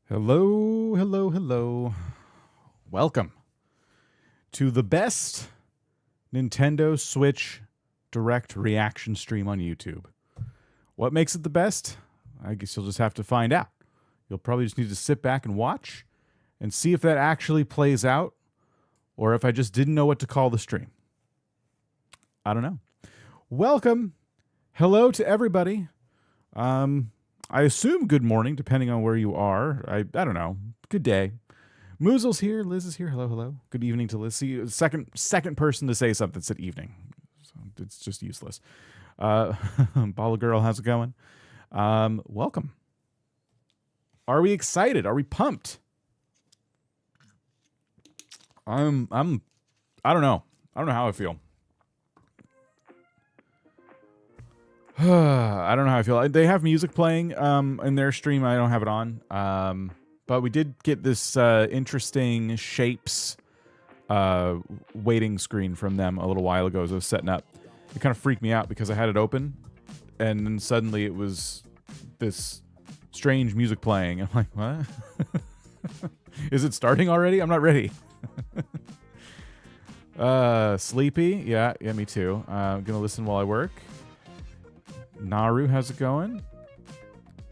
Hello, hello, hello. Welcome to the best Nintendo Switch direct reaction stream on YouTube. What makes it the best? I guess you'll just have to find out. You'll probably just need to sit back and watch and see if that actually plays out or if I just didn't know what to call the stream. I don't know. Welcome. Hello to everybody. I assume good morning, depending on where you are. I don't know. Good day. Moozle's here. Liz is here. Hello, hello. Good evening to Liz. See, second person to say something said evening. So it's just useless. Bala Girl, how's it going? Welcome. Are we excited? Are we pumped? I don't know. I don't know how I feel. I don't know how I feel. They have music playing in their stream. I don't have it on. But we did get this interesting shapes waiting screen from them a little while ago as I was setting up. It kind of freaked me out because I had it open and then suddenly it was this strange music playing. I'm like, what? Is it starting already? I'm not ready. Sleepy? Yeah, me too. I'm going to listen while I work. Naru, how's it going?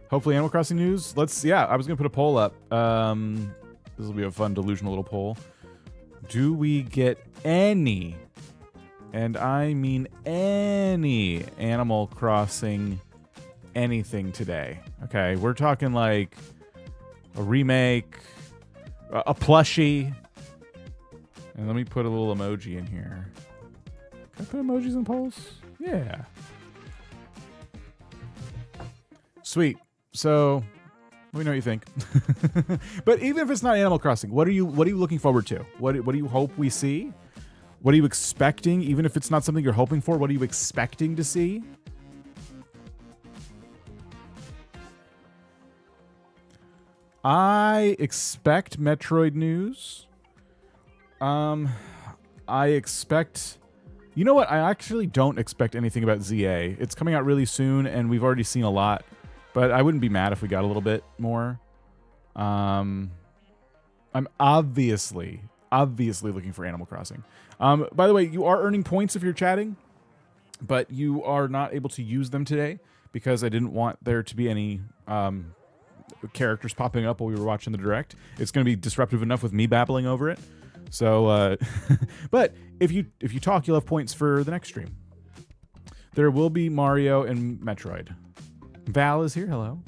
Hopefully Animal Crossing news. I was going to put a poll up. This will be a fun delusional little poll. Do we get any, and I mean any, Animal Crossing anything today? Okay, we're talking like a remake, a plushie. And let me put a little emoji in here. Can I put emojis in polls? Yeah. Sweet. So, let me know what you think. But even if it's not Animal Crossing, what are you looking forward to? What do you hope we see? What are you expecting? Even if it's not something you're hoping for, what are you expecting to see? I expect Metroid news. I expect... You know what? I actually don't expect anything about ZA. It's coming out really soon, and we've already seen a lot. But I wouldn't be mad if we got a little bit more. I'm obviously looking for Animal Crossing. By the way, you are earning points if you're chatting, but you are not able to use them today because I didn't want there to be any characters popping up while we were watching the direct. It's going to be disruptive enough with me babbling over it. So, but if you talk, you'll have points for the next stream. There will be Mario and Metroid. Val is here. Hello.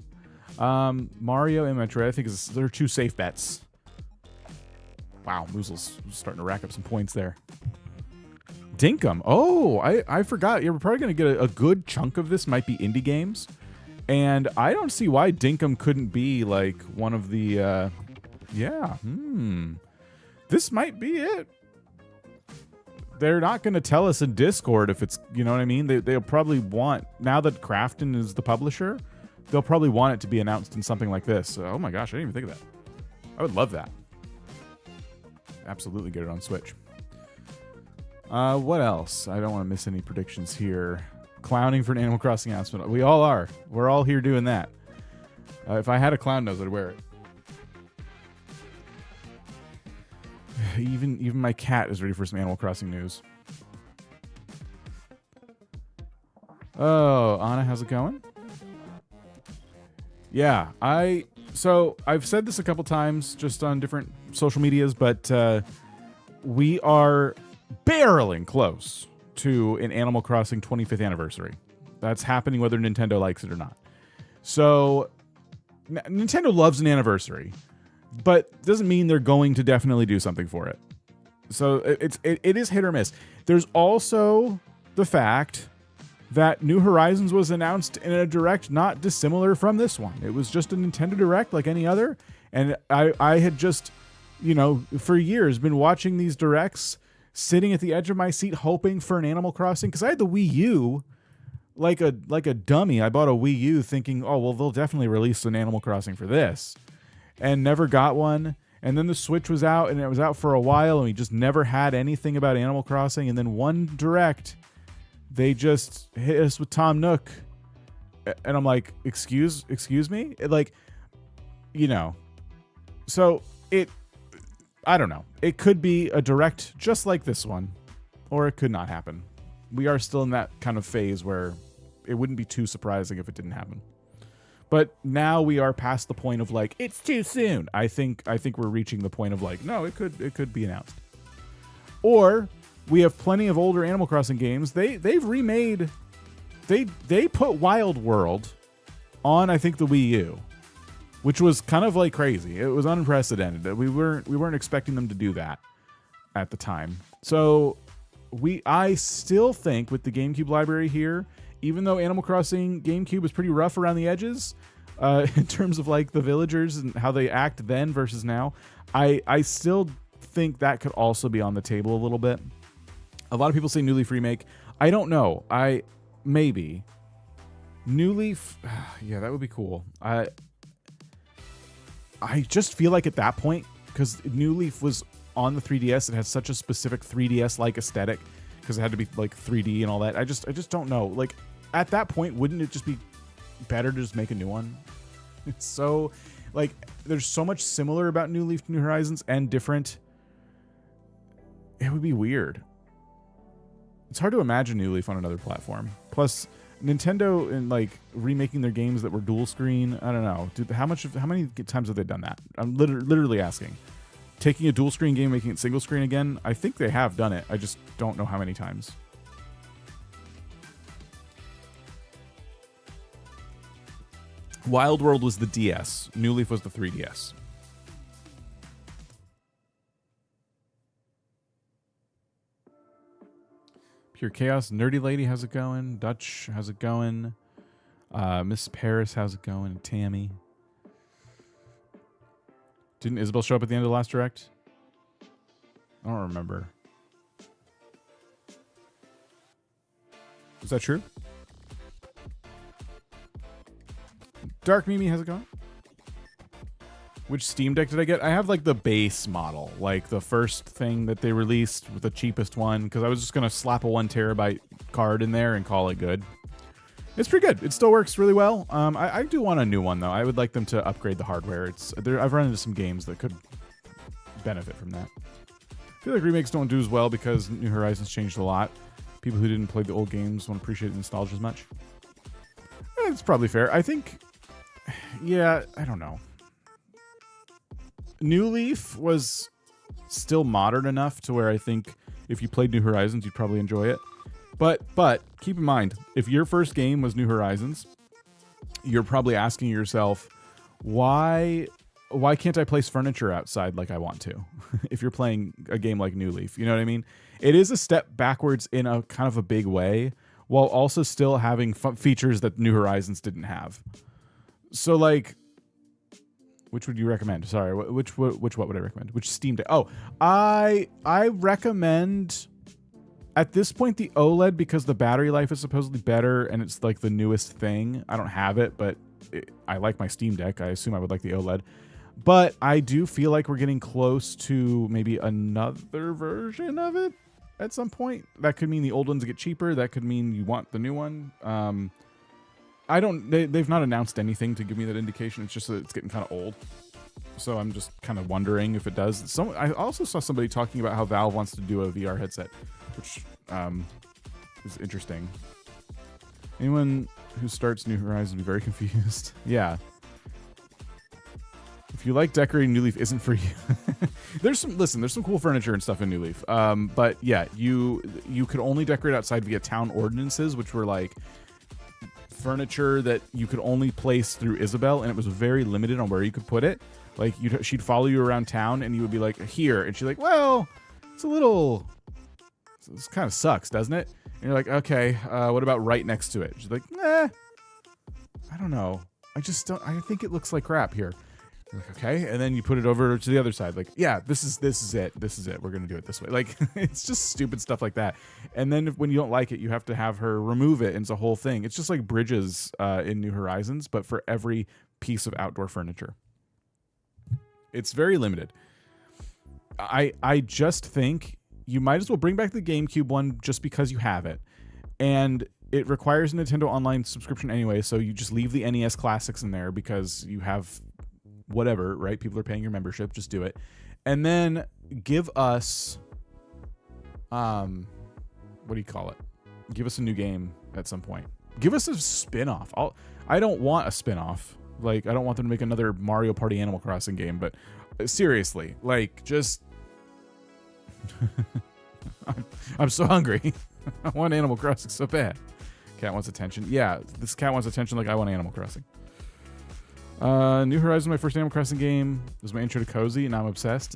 Mario and Metroid, I think they're two safe bets. Wow, Moozle's starting to rack up some points there. Dinkum. Oh, I forgot. You're probably going to get a good chunk of this might be indie games. And I don't see why Dinkum couldn't be like one of the... This might be it. They're not going to tell us in Discord if it's, you know what I mean? They'll probably want, now that Crafton is the publisher, they'll probably want it to be announced in something like this. Oh my gosh, I didn't even think of that. I would love that. Absolutely get it on Switch. What else? I don't want to miss any predictions here. Clowning for an Animal Crossing announcement. We all are. We're all here doing that. If I had a clown nose, I'd wear it. Even my cat is ready for some Animal Crossing news. Oh, Anna, how's it going? Yeah, so I've said this a couple times just on different social medias, but we are barreling close to an Animal Crossing 25th anniversary. That's happening whether Nintendo likes it or not. So Nintendo loves an anniversary, but doesn't mean they're going to definitely do something for it. So it is hit or miss. There's also the fact that New Horizons was announced in a direct not dissimilar from this one. It was just a Nintendo Direct like any other. And I had just, for years been watching these directs, sitting at the edge of my seat hoping for an Animal Crossing. Because I had the Wii U like a dummy. I bought a Wii U thinking, oh, well, they'll definitely release an Animal Crossing for this. And never got one. And then the Switch was out, and it was out for a while, and we just never had anything about Animal Crossing. And then one direct, they just hit us with Tom Nook. And I'm like, excuse me? Like, So I don't know. It could be a direct just like this one, or it could not happen. We are still in that kind of phase where it wouldn't be too surprising if it didn't happen. But now we are past the point of like, it's too soon. I think we're reaching the point of like, no, it could be announced. Or we have plenty of older Animal Crossing games. They've remade, they put Wild World on, I think, the Wii U, which was kind of like crazy. It was unprecedented. We weren't expecting them to do that at the time. So I still think with the GameCube library here, even though Animal Crossing GameCube was pretty rough around the edges, in terms of like the villagers and how they act then versus now, I still think that could also be on the table a little bit. A lot of people say New Leaf Remake. I don't know. Maybe. New Leaf, yeah, that would be cool. I just feel like at that point, because New Leaf was on the 3DS, it had such a specific 3DS-like aesthetic, because it had to be like 3D and all that. I just don't know. Like, at that point, wouldn't it just be better to just make a new one? It's so, like, there's so much similar about New Leaf, New Horizons, and different. It would be weird. It's hard to imagine New Leaf on another platform. Plus, Nintendo and like remaking their games that were dual screen. I don't know. Dude, how many times have they done that? I'm literally asking. Taking a dual screen game, making it single screen again. I think they have done it. I just don't know how many times. Wild World was the DS. New Leaf was the 3DS. Pure Chaos, Nerdy Lady, how's it going? Dutch, how's it going? Miss Paris, how's it going? Tammy. Didn't Isabel show up at the end of the last direct? I don't remember. Is that true? Dark Mimi, how's it going? Which Steam Deck did I get? I have like the base model, like the first thing that they released with the cheapest one, because I was just going to slap a 1 terabyte card in there and call it good. It's pretty good. It still works really well. I do want a new one, though. I would like them to upgrade the hardware. I've run into some games that could benefit from that. I feel like remakes don't do as well because New Horizons changed a lot. People who didn't play the old games won't appreciate the nostalgia as much. It's probably fair. I think, yeah, I don't know. New Leaf was still modern enough to where I think if you played New Horizons, you'd probably enjoy it. But keep in mind, if your first game was New Horizons, you're probably asking yourself, why can't I place furniture outside like I want to? If you're playing a game like New Leaf, you know what I mean? It is a step backwards in a kind of a big way, while also still having features that New Horizons didn't have. So like, which would you recommend? Sorry, which what would I recommend? Which Steam Deck? Oh, I recommend at this point the OLED because the battery life is supposedly better and it's like the newest thing. I don't have it, but I like my Steam Deck. I assume I would like the OLED. But I do feel like we're getting close to maybe another version of it at some point. That could mean the old ones get cheaper. That could mean you want the new one. They've not announced anything to give me that indication. It's just that it's getting kind of old. So I'm just kind of wondering if it does. I also saw somebody talking about how Valve wants to do a VR headset, which is interesting. Anyone who starts New Horizons will be very confused. Yeah. If you like decorating, New Leaf isn't for you. There's some cool furniture and stuff in New Leaf. But yeah, you could only decorate outside via town ordinances, which were like furniture that you could only place through Isabel, and it was very limited on where you could put it. Like she'd follow you around town, and you would be like, here, and she's like, well, this kind of sucks, doesn't it? And you're like, okay, what about right next to it? She's like, I don't know. I think it looks like crap here. You're like, okay, and then you put it over to the other side. Like, yeah, this is it. We're gonna do it this way. Like, it's just stupid stuff like that. And then when you don't like it, you have to have her remove it. And it's a whole thing. It's just like bridges in New Horizons, but for every piece of outdoor furniture. It's very limited. I just think you might as well bring back the GameCube one just because you have it. And it requires a Nintendo Online subscription anyway, so you just leave the NES classics in there because you have whatever, right? People are paying your membership. Just do it. And then give us, what do you call it? Give us a new game at some point. Give us a spin-off. I don't want a spin-off. Like, I don't want them to make another Mario Party Animal Crossing game, but seriously, like, just... I'm so hungry. I want Animal Crossing so bad. Cat wants attention. Yeah, this cat wants attention like I want Animal Crossing. New Horizons, my first Animal Crossing game. This was my intro to Cozy, and now I'm obsessed.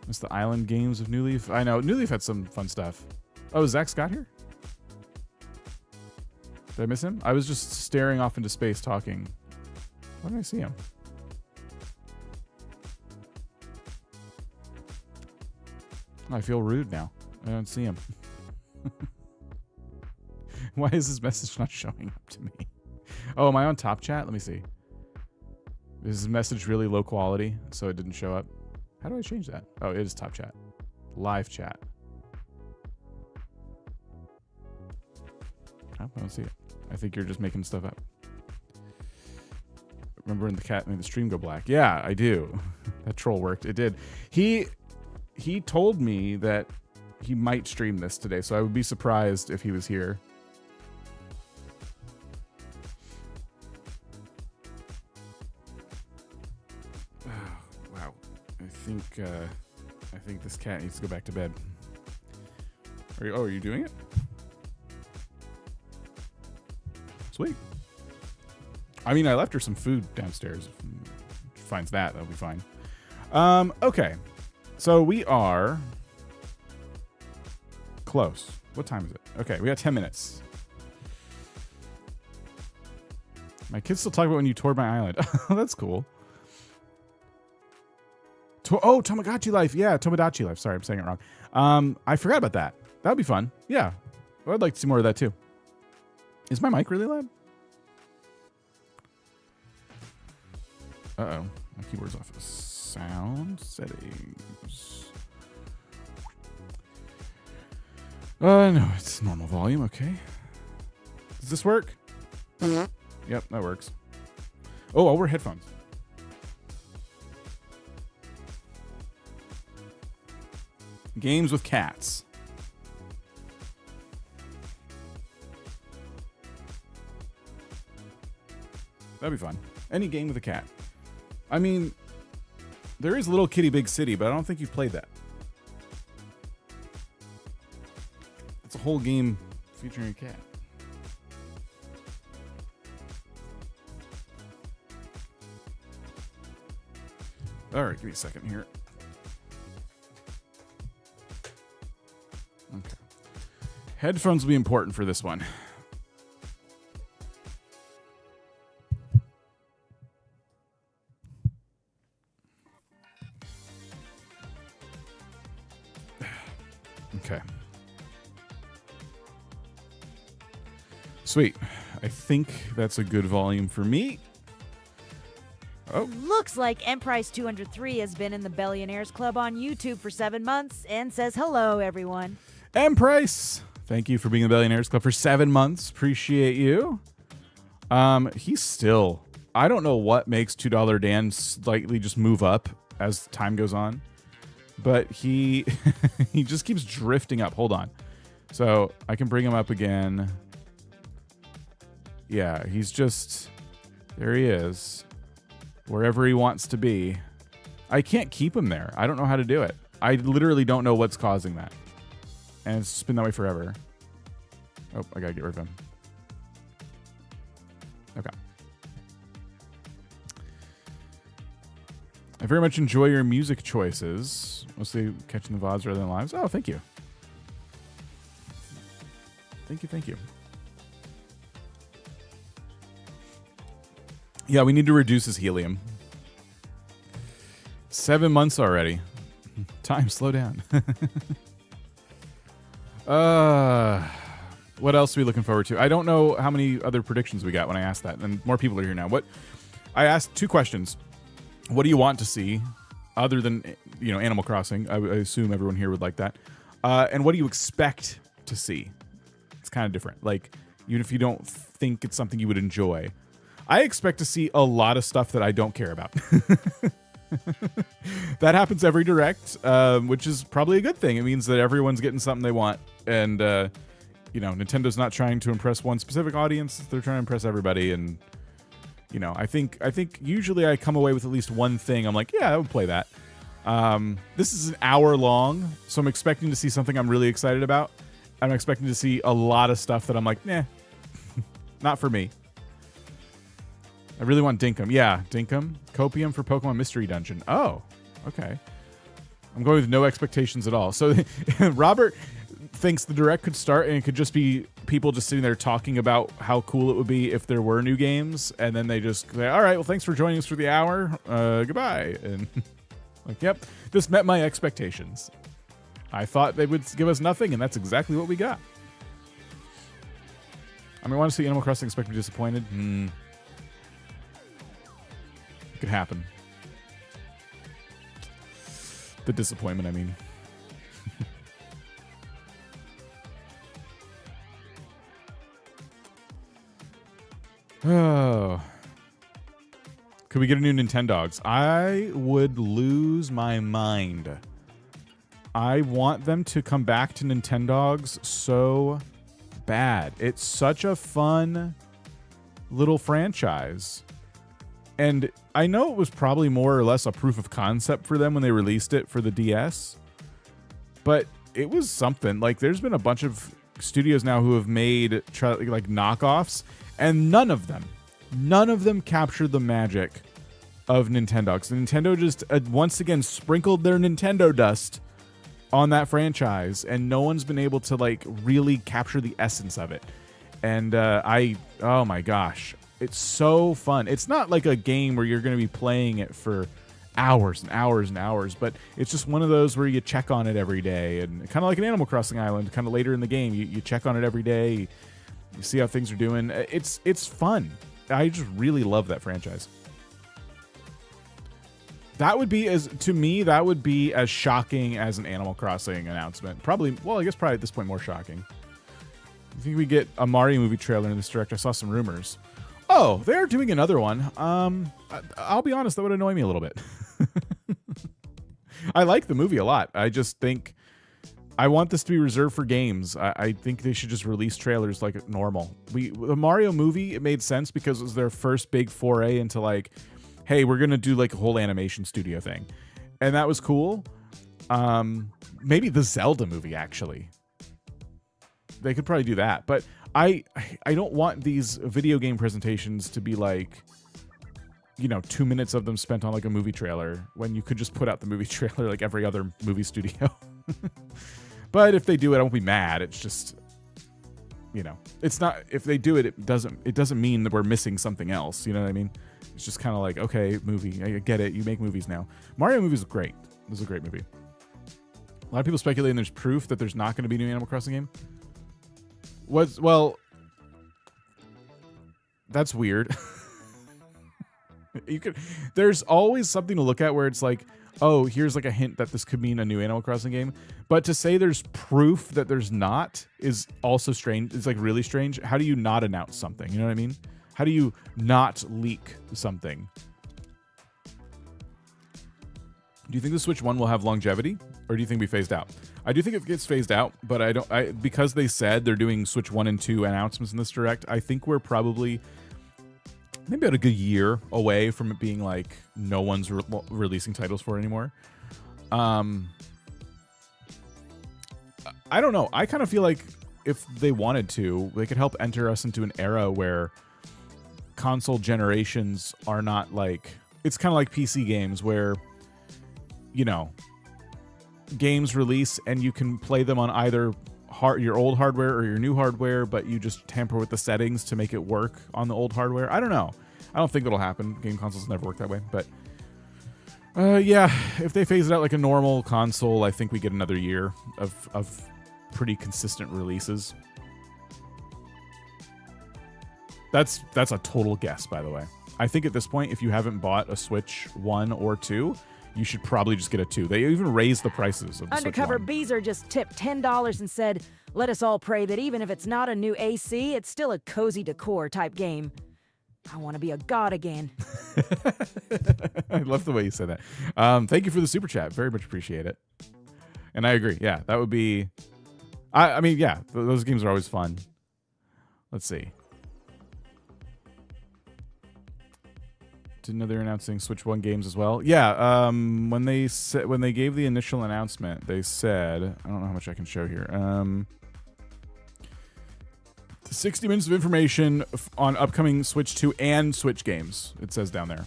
It's the island games of New Leaf. I know, New Leaf had some fun stuff. Oh, is Zach Scott here? Did I miss him? I was just staring off into space talking. Why did I see him? I feel rude now. I don't see him. Why is his message not showing up to me? Oh, am I on top chat? Let me see. Is his message really low quality, so it didn't show up? How do I change that? Oh, it is top chat. Live chat. Oh, I don't see it. I think you're just making stuff up. Remember when the cat made the stream go black? Yeah, I do. That troll worked. It did. He told me that he might stream this today, so I would be surprised if he was here. Oh, wow. I think this cat needs to go back to bed. Are you doing it? Sweet. I mean, I left her some food downstairs. If she finds that, that'll be fine. Okay. So we are close. What time is it? Okay, we got 10 minutes. My kids still talk about when you toured my island. Oh, that's cool. Tamagotchi Life. Yeah, Tomodachi Life. Sorry, I'm saying it wrong. I forgot about that. That would be fun. Yeah. Well, I'd like to see more of that too. Is my mic really loud? Uh-oh. My keyboard's off. Sound settings. No, it's normal volume. Okay. Does this work? Yep, that works. Oh, I'll wear headphones. Games with cats. That'd be fun. Any game with a cat. I mean, there is Little Kitty Big City, but I don't think you've played that. It's a whole game featuring a cat. All right, give me a second here. Okay. Headphones will be important for this one. Okay. Sweet. I think that's a good volume for me. Oh. Looks like Emprice203 has been in the Billionaires Club on YouTube for 7 months and says hello, everyone. Emprice, thank you for being in the Billionaires Club for 7 months. Appreciate you. He's still... I don't know what makes $2 Dan slightly just move up as time goes on. But he he just keeps drifting up. Hold on. So I can bring him up again. Yeah, he's just... There he is. Wherever he wants to be. I can't keep him there. I don't know how to do it. I literally don't know what's causing that. And it's just been that way forever. Oh, I gotta get rid of him. Okay. I very much enjoy your music choices. Mostly catching the VODs rather than lives. Oh, thank you. Thank you. Yeah, we need to reduce his helium. 7 months already. Time, slow down. What else are we looking forward to? I don't know how many other predictions we got when I asked that, and more people are here now. I asked 2 questions. What do you want to see, other than Animal Crossing? I assume everyone here would like that. And what do you expect to see? It's kind of different. Like, even if you don't think it's something you would enjoy. I expect to see a lot of stuff that I don't care about. That happens every Direct, which is probably a good thing. It means that everyone's getting something they want. And, Nintendo's not trying to impress one specific audience. They're trying to impress everybody. And, I think usually I come away with at least one thing. I'm like, yeah, I would play that. This is an hour long, so I'm expecting to see something I'm really excited about. I'm expecting to see a lot of stuff that I'm like, nah, not for me. I really want Dinkum. Yeah, Dinkum. Copium for Pokemon Mystery Dungeon. Oh, okay. I'm going with no expectations at all. So Robert thinks the Direct could start and it could just be people just sitting there talking about how cool it would be if there were new games. And then they just say, all right, well, thanks for joining us for the hour. Goodbye. And like, yep, this met my expectations. I thought they would give us nothing, and that's exactly what we got. I mean, I want to see Animal Crossing, expect to be disappointed. It could happen. The disappointment, I mean. Oh. Could we get a new Nintendogs? I would lose my mind. I want them to come back to Nintendogs so bad. It's such a fun little franchise. And I know it was probably more or less a proof of concept for them when they released it for the DS. But it was something. Like, there's been a bunch of studios now who have made like knockoffs, and none of them captured the magic of Nintendogs. Nintendo just once again sprinkled their Nintendo dust on that franchise, and no one's been able to like really capture the essence of it. And oh my gosh, it's so fun. It's not like a game where you're going to be playing it for hours and hours and hours, but it's just one of those where you check on it every day, and kind of like an Animal Crossing Island, kind of later in the game, you check on it every day, you see how things are doing. It's fun. I just really love that franchise. That would be that would be as shocking as an Animal Crossing announcement. Probably at this point more shocking. I think we get a Mario movie trailer in this Direct. I saw some rumors. Oh, they're doing another one. I'll be honest, that would annoy me a little bit. I like the movie a lot. I just think I want this to be reserved for games. I think they should just release trailers like normal. The Mario movie, it made sense because it was their first big foray into like, hey, we're going to do like a whole animation studio thing. And that was cool. Maybe the Zelda movie, actually. They could probably do that. But I don't want these video game presentations to be like, 2 minutes of them spent on like a movie trailer when you could just put out the movie trailer like every other movie studio. But if they do it, I won't be mad. It's just, it's not, if they do it, it doesn't mean that we're missing something else. You know what I mean? It's just kind of like, okay, movie, I get it. You make movies now. Mario movies are great. This is a great movie. A lot of people speculating there's proof that there's not going to be a new Animal Crossing game. Well, that's weird. There's always something to look at where it's like, oh, here's like a hint that this could mean a new Animal Crossing game. But to say there's proof that there's not is also strange. It's like really strange. How do you not announce something? You know what I mean? How do you not leak something? Do you think the Switch 1 will have longevity, or do you think it'll be phased out? I do think it gets phased out, but because they said they're doing Switch 1 and 2 announcements in this Direct, I think we're probably maybe about a good year away from it being like no one's releasing titles for it anymore. I don't know. I kind of feel like if they wanted to, they could help enter us into an era where console generations are not like, it's kind of like PC games where, games release and you can play them on either your old hardware or your new hardware, but you just tamper with the settings to make it work on the old hardware. I don't know. I don't think that'll happen. Game consoles never work that way, but yeah, if they phase it out like a normal console, I think we get another year of pretty consistent releases. That's a total guess, by the way. I think at this point, if you haven't bought a Switch 1 or 2, you should probably just get a 2. They even raised the prices of the Undercover Switch 1. Beezer just tipped $10 and said, "Let us all pray that even if it's not a new AC, it's still a cozy decor type game." I want to be a god again. I love the way you said that. Thank you for the super chat. Very much appreciate it. And I agree. Yeah, that would be... I mean, yeah, those games are always fun. Let's see. Didn't know they were announcing Switch 1 games as well. Yeah, when they gave the initial announcement, they said... I don't know how much I can show here. 60 minutes of information on upcoming Switch 2 and Switch games, it says down there.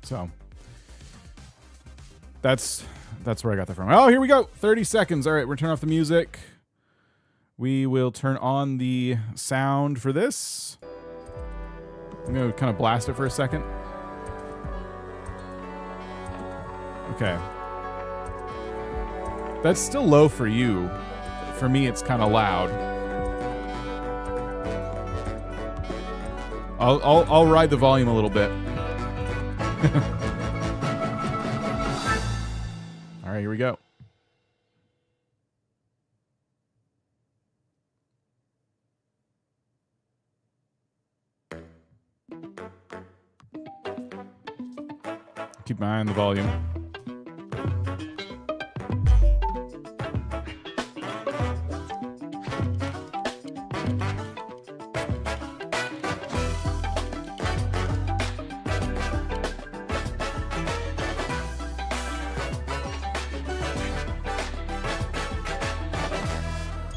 So, that's where I got that from. Oh, here we go. 30 seconds. All right, we're turning off the music. We will turn on the sound for this. I'm going to kind of blast it for a second. Okay. That's still low for you. For me, it's kind of loud. I'll ride the volume a little bit. All right, here we go. Keep my eye on the volume.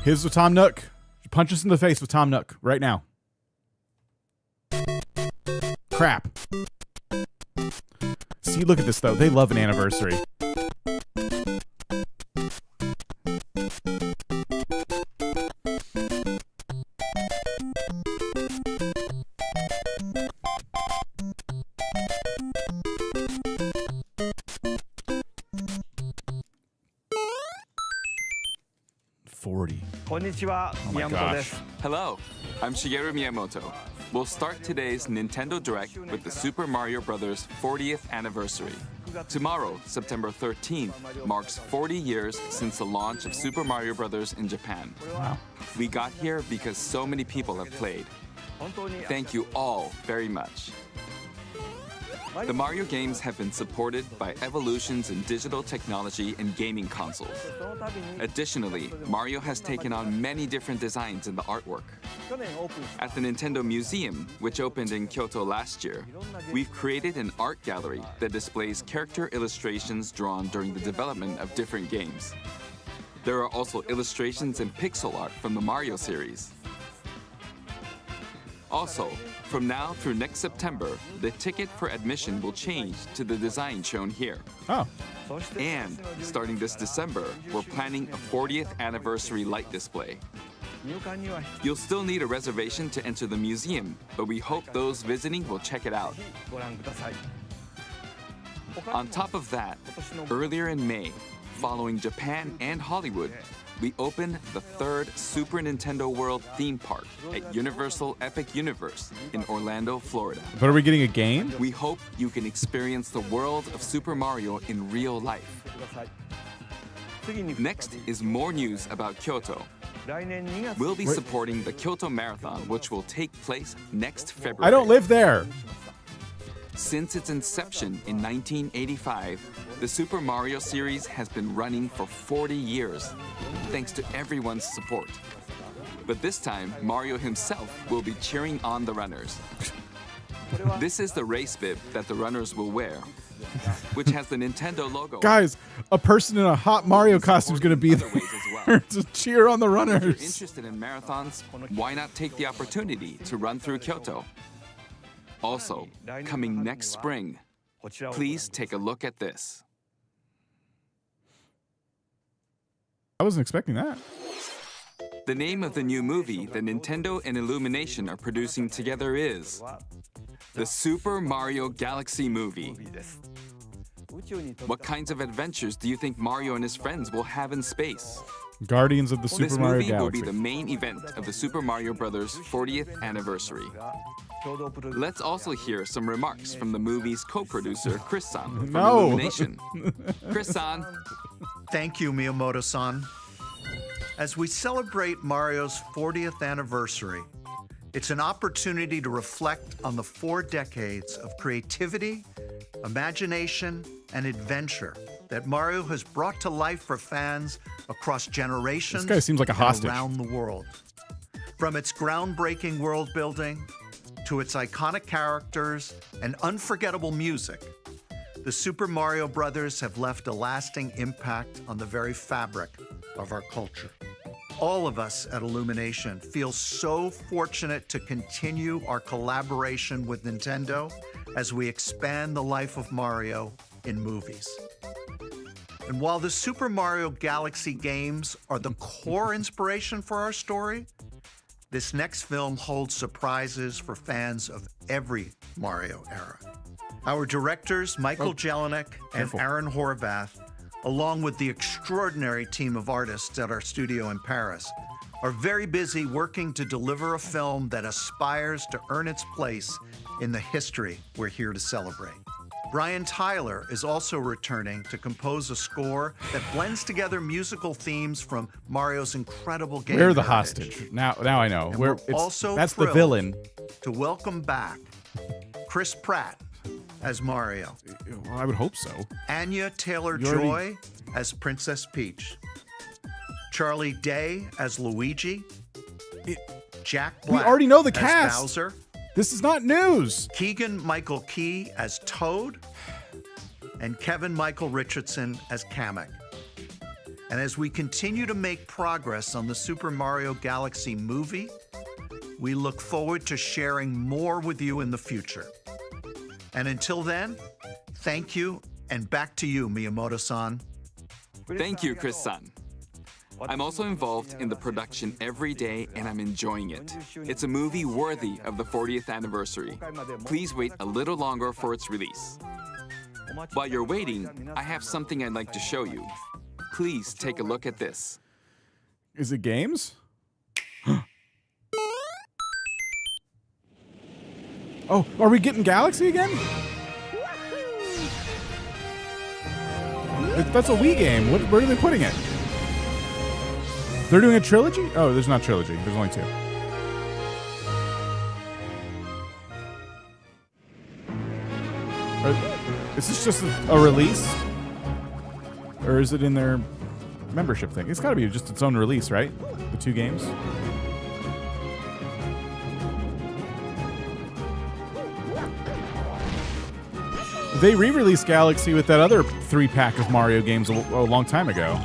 Here's with Tom Nook. Punch us in the face with Tom Nook right now. Crap. See, look at this, though. They love an anniversary. Oh my gosh. Hello, I'm Shigeru Miyamoto. We'll start today's Nintendo Direct with the Super Mario Bros. 40th anniversary. Tomorrow, September 13th, marks 40 years since the launch of Super Mario Bros. In Japan. Wow. We got here because so many people have played. Thank you all very much. The Mario games have been supported by evolutions in digital technology and gaming consoles. Additionally, Mario has taken on many different designs in the artwork. At the Nintendo Museum, which opened in Kyoto last year, we've created an art gallery that displays character illustrations drawn during the development of different games. There are also illustrations and pixel art from the Mario series. Also, from now through next September, the ticket for admission will change to the design shown here. Oh. And starting this December, we're planning a 40th anniversary light display. You'll still need a reservation to enter the museum, but we hope those visiting will check it out. On top of that, earlier in May, following Japan and Hollywood, we opened the third Super Nintendo World theme park at Universal Epic Universe in Orlando, Florida. But are we getting a game? We hope you can experience the world of Super Mario in real life. Next is more news about Kyoto. We'll be supporting the Kyoto Marathon, which will take place next February. I don't live there. Since its inception in 1985, the Super Mario series has been running for 40 years, thanks to everyone's support. But this time, Mario himself will be cheering on the runners. This is the race bib that the runners will wear, which has the Nintendo logo. Guys, a person in a hot Mario costume is going to be there to cheer on the runners. If you're interested in marathons, why not take the opportunity to run through Kyoto? Also, coming next spring, please take a look at this. I wasn't expecting that. The name of the new movie that Nintendo and Illumination are producing together is the Super Mario Galaxy Movie. What kinds of adventures do you think Mario and his friends will have in space? Guardians of the Super Mario This movie will Galaxy. be the main event of the Super Mario Bros. 40th anniversary. Let's also hear some remarks from the movie's co-producer, Chris-san, from Illumination. Chris-san. Thank you, Miyamoto-san. As we celebrate Mario's 40th anniversary, It's an opportunity to reflect on the 4 decades of creativity, imagination, and adventure that Mario has brought to life for fans across generations This guy seems like a and hostage. around the world. From its groundbreaking world building to its iconic characters and unforgettable music, the Super Mario Brothers have left a lasting impact on the very fabric of our culture. All of us at Illumination feel so fortunate to continue our collaboration with Nintendo as we expand the life of Mario in movies. And while the Super Mario Galaxy games are the core inspiration for our story, this next film holds surprises for fans of every Mario era. Our directors, Michael Jelinek and careful. Aaron Horvath, along with the extraordinary team of artists at our studio in Paris, are very busy working to deliver a film that aspires to earn its place in the history we're here to celebrate. Brian Tyler is also returning to compose a score that blends together musical themes from Mario's incredible game We're the heritage. hostage. Now I know. And We're we're also that's the thrilled villain. To welcome back Chris Pratt as Mario, Well, I would hope so. Anya You Taylor-Joy as Princess Peach, Charlie Day as Luigi, Jack Black We already know the as cast. Bowser, This is not news. Keegan-Michael Key as Toad, and Kevin-Michael Richardson as Kamek. And as we continue to make progress on the Super Mario Galaxy movie, we look forward to sharing more with you in the future. And until then, thank you, and back to you, Miyamoto-san. Thank you, Chris-san. I'm also involved in the production every day, and I'm enjoying it. It's a movie worthy of the 40th anniversary. Please wait a little longer for its release. While you're waiting, I have something I'd like to show you. Please take a look at this. Is it games? Oh, are we getting Galaxy again? That's a Wii game. Where are they putting it? They're doing a trilogy? Oh, there's not trilogy. There's only 2. Is this just a release? Or is it in their membership thing? It's got to be just its own release, right? The 2 games? They re-released Galaxy with that other 3-pack of Mario games a long time ago.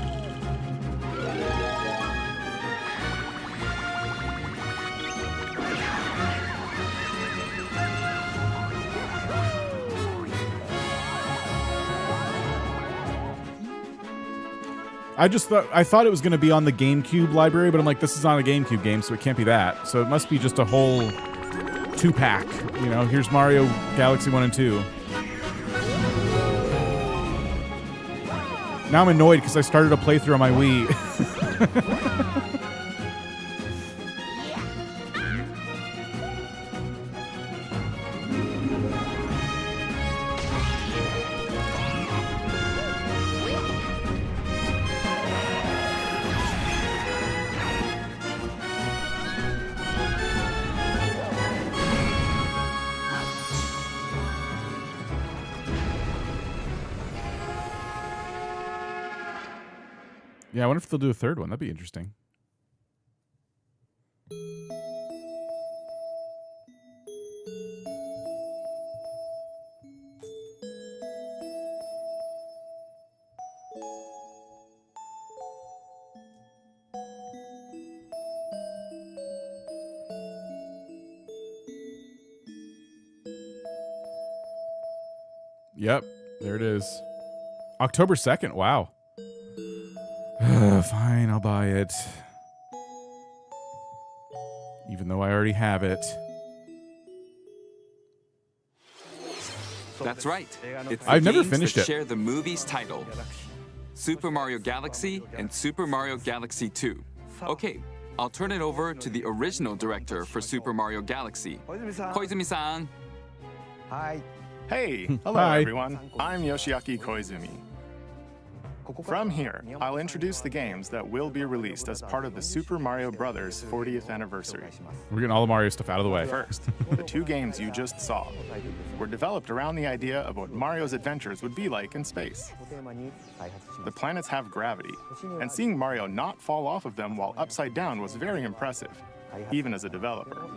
I thought it was going to be on the GameCube library, but I'm like, this is not a GameCube game, so it can't be that. So it must be just a whole 2-pack. You know, here's Mario Galaxy 1 and 2. Now I'm annoyed because I started a playthrough on my Wii. Yeah, I wonder if they'll do a 3rd one. That'd be interesting. Yep, there it is. October 2nd. Wow. Fine, I'll buy it. Even though I already have it. That's right. It's the I've never games finished that it. share the movie's title. Super Mario Galaxy and Super Mario Galaxy 2. Okay, I'll turn it over to the original director for Super Mario Galaxy, Koizumi-san. Hey, hello Hi. everyone. I'm Yoshiaki Koizumi. From here, I'll introduce the games that will be released as part of the Super Mario Bros. 40th anniversary. We're getting all the Mario stuff out of the way. First, the two games you just saw were developed around the idea of what Mario's adventures would be like in space. The planets have gravity, and seeing Mario not fall off of them while upside down was very impressive, even as a developer.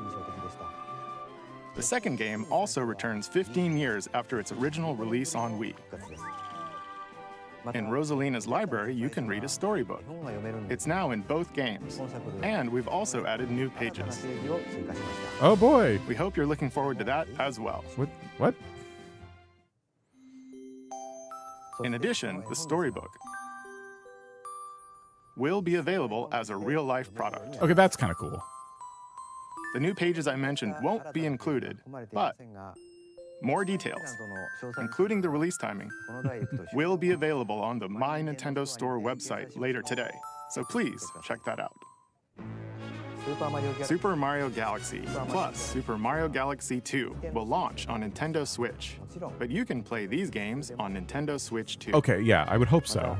The second game also returns 15 years after its original release on Wii. In Rosalina's library, you can read a storybook. It's now in both games, and we've also added new pages. Oh boy! We hope you're looking forward to that as well. What? In addition, the storybook will be available as a real-life product. Okay, that's kind of cool. The new pages I mentioned won't be included, but more details, including the release timing, will be available on the My Nintendo Store website later today, so please check that out. Super Mario Galaxy plus Super Mario Galaxy 2 will launch on Nintendo Switch, but you can play these games on Nintendo Switch too. Okay, yeah, I would hope so.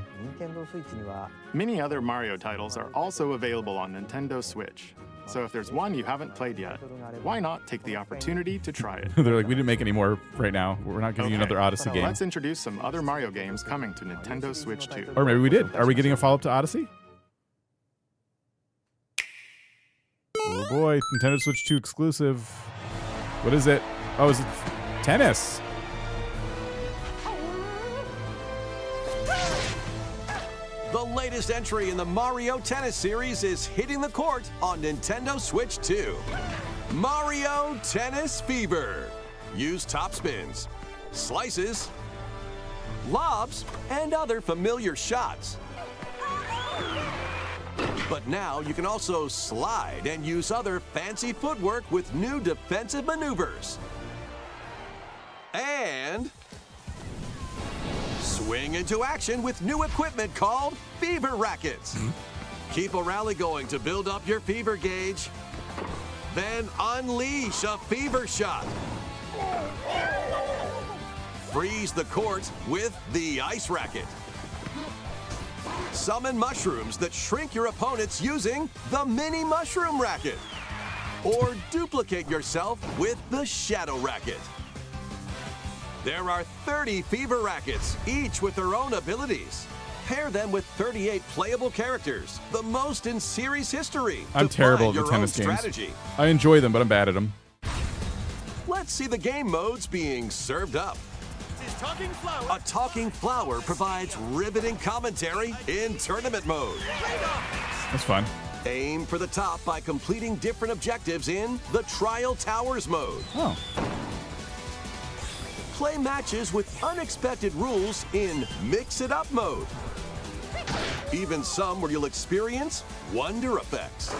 Many other Mario titles are also available on Nintendo Switch, so if there's one you haven't played yet, why not take the opportunity to try it? They're like, we didn't make any more right now. We're not giving you another Odyssey game. Let's introduce some other Mario games coming to Nintendo Switch 2. Or maybe we did. Are we getting a follow-up to Odyssey? Oh boy, Nintendo Switch 2 exclusive. What is it? Oh, is it tennis? The latest entry in the Mario Tennis series is hitting the court on Nintendo Switch 2. Mario Tennis Fever. Use topspins, slices, lobs, and other familiar shots. But now you can also slide and use other fancy footwork with new defensive maneuvers. And swing into action with new equipment called Fever Rackets. Keep a rally going to build up your fever gauge. Then unleash a fever shot. Freeze the court with the Ice Racket. Summon mushrooms that shrink your opponents using the Mini Mushroom Racket. Or duplicate yourself with the Shadow Racket. There are 30 Fever Rackets, each with their own abilities. Pair them with 38 playable characters, the most in series history. I'm terrible at the tennis games. I enjoy them, but I'm bad at them. Let's see the game modes being served up. A talking flower provides riveting commentary in tournament mode. That's fun. Aim for the top by completing different objectives in the Trial Towers mode. Oh. Play matches with unexpected rules in Mix It Up mode. Even some where you'll experience wonder effects.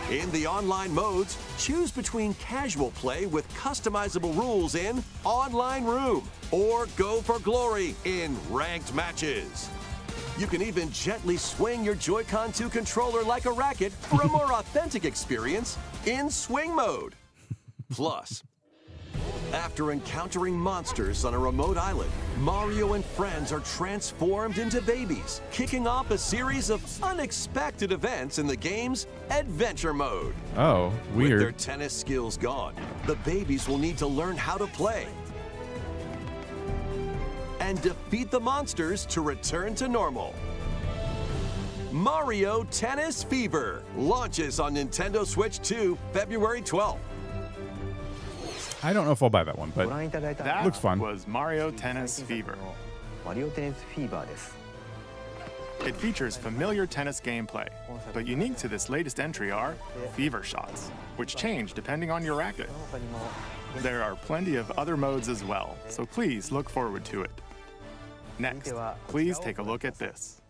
In the online modes, choose between casual play with customizable rules in Online Room, or go for glory in ranked matches. You can even gently swing your Joy-Con 2 controller like a racket for a more authentic experience in Swing mode. Plus, after encountering monsters on a remote island, Mario and friends are transformed into babies, kicking off a series of unexpected events in the game's Adventure mode. Oh, weird. With their tennis skills gone, the babies will need to learn how to play and defeat the monsters to return to normal. Mario Tennis Fever launches on Nintendo Switch 2 February 12th. I don't know if I'll buy that one, but That looks fun. was Mario Tennis Fever. It features familiar tennis gameplay, but unique to this latest entry are fever shots, which change depending on your racket. There are plenty of other modes as well, so please look forward to it. Next, please take a look at this.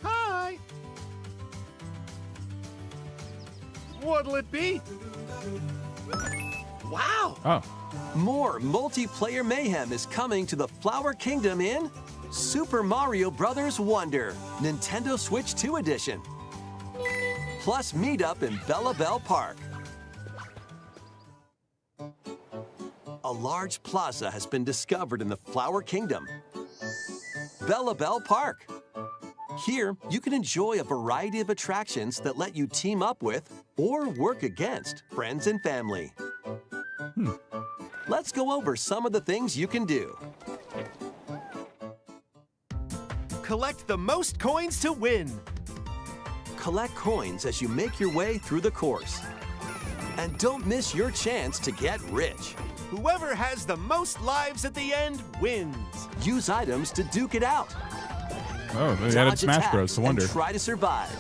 Hi! What'll it be? Wow! Oh. More multiplayer mayhem is coming to the Flower Kingdom in Super Mario Bros. Wonder, Nintendo Switch 2 Edition. Plus meet up in Bella Bell Park. A large plaza has been discovered in the Flower Kingdom, Bell Park. Here, you can enjoy a variety of attractions that let you team up with or work against friends and family. Let's go over some of the things you can do. Collect the most coins to win. Collect coins as you make your way through the course. And don't miss your chance to get rich. Whoever has the most lives at the end wins. Use items to duke it out. Oh, they added Dodge Smash Bros. attacks No wonder. and try to survive.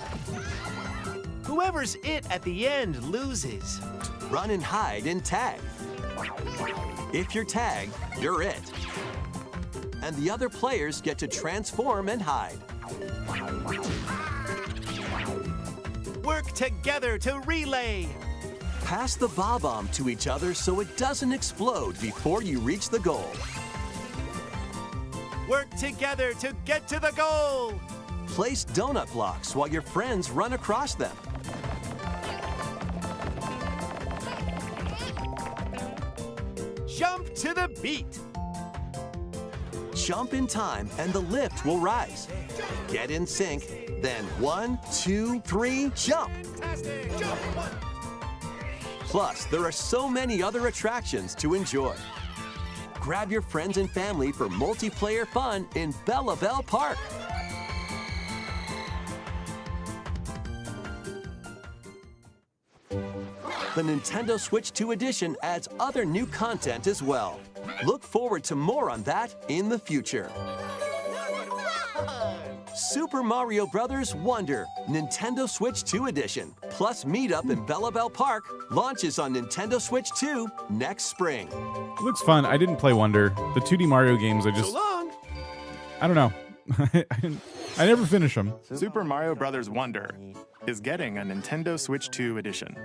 Whoever's it at the end loses. Run and hide and tag. If you're tagged, you're it. And the other players get to transform and hide. Work together to relay. Pass the bob-omb to each other so it doesn't explode before you reach the goal. Work together to get to the goal. Place donut blocks while your friends run across them. Jump to the beat. Jump in time and the lift will rise. Get in sync, then 1, 2, 3, jump! Plus, there are so many other attractions to enjoy. Grab your friends and family for multiplayer fun in Bell Park. The Nintendo Switch 2 edition adds other new content as well. Look forward to more on that in the future. Super Mario Bros. Wonder, Nintendo Switch 2 edition, plus Meetup in Bell Park launches on Nintendo Switch 2 next spring. Looks fun. I didn't play Wonder. The 2D Mario games, I don't know. I never finish them. Super Mario Bros. Wonder is getting a Nintendo Switch 2 edition.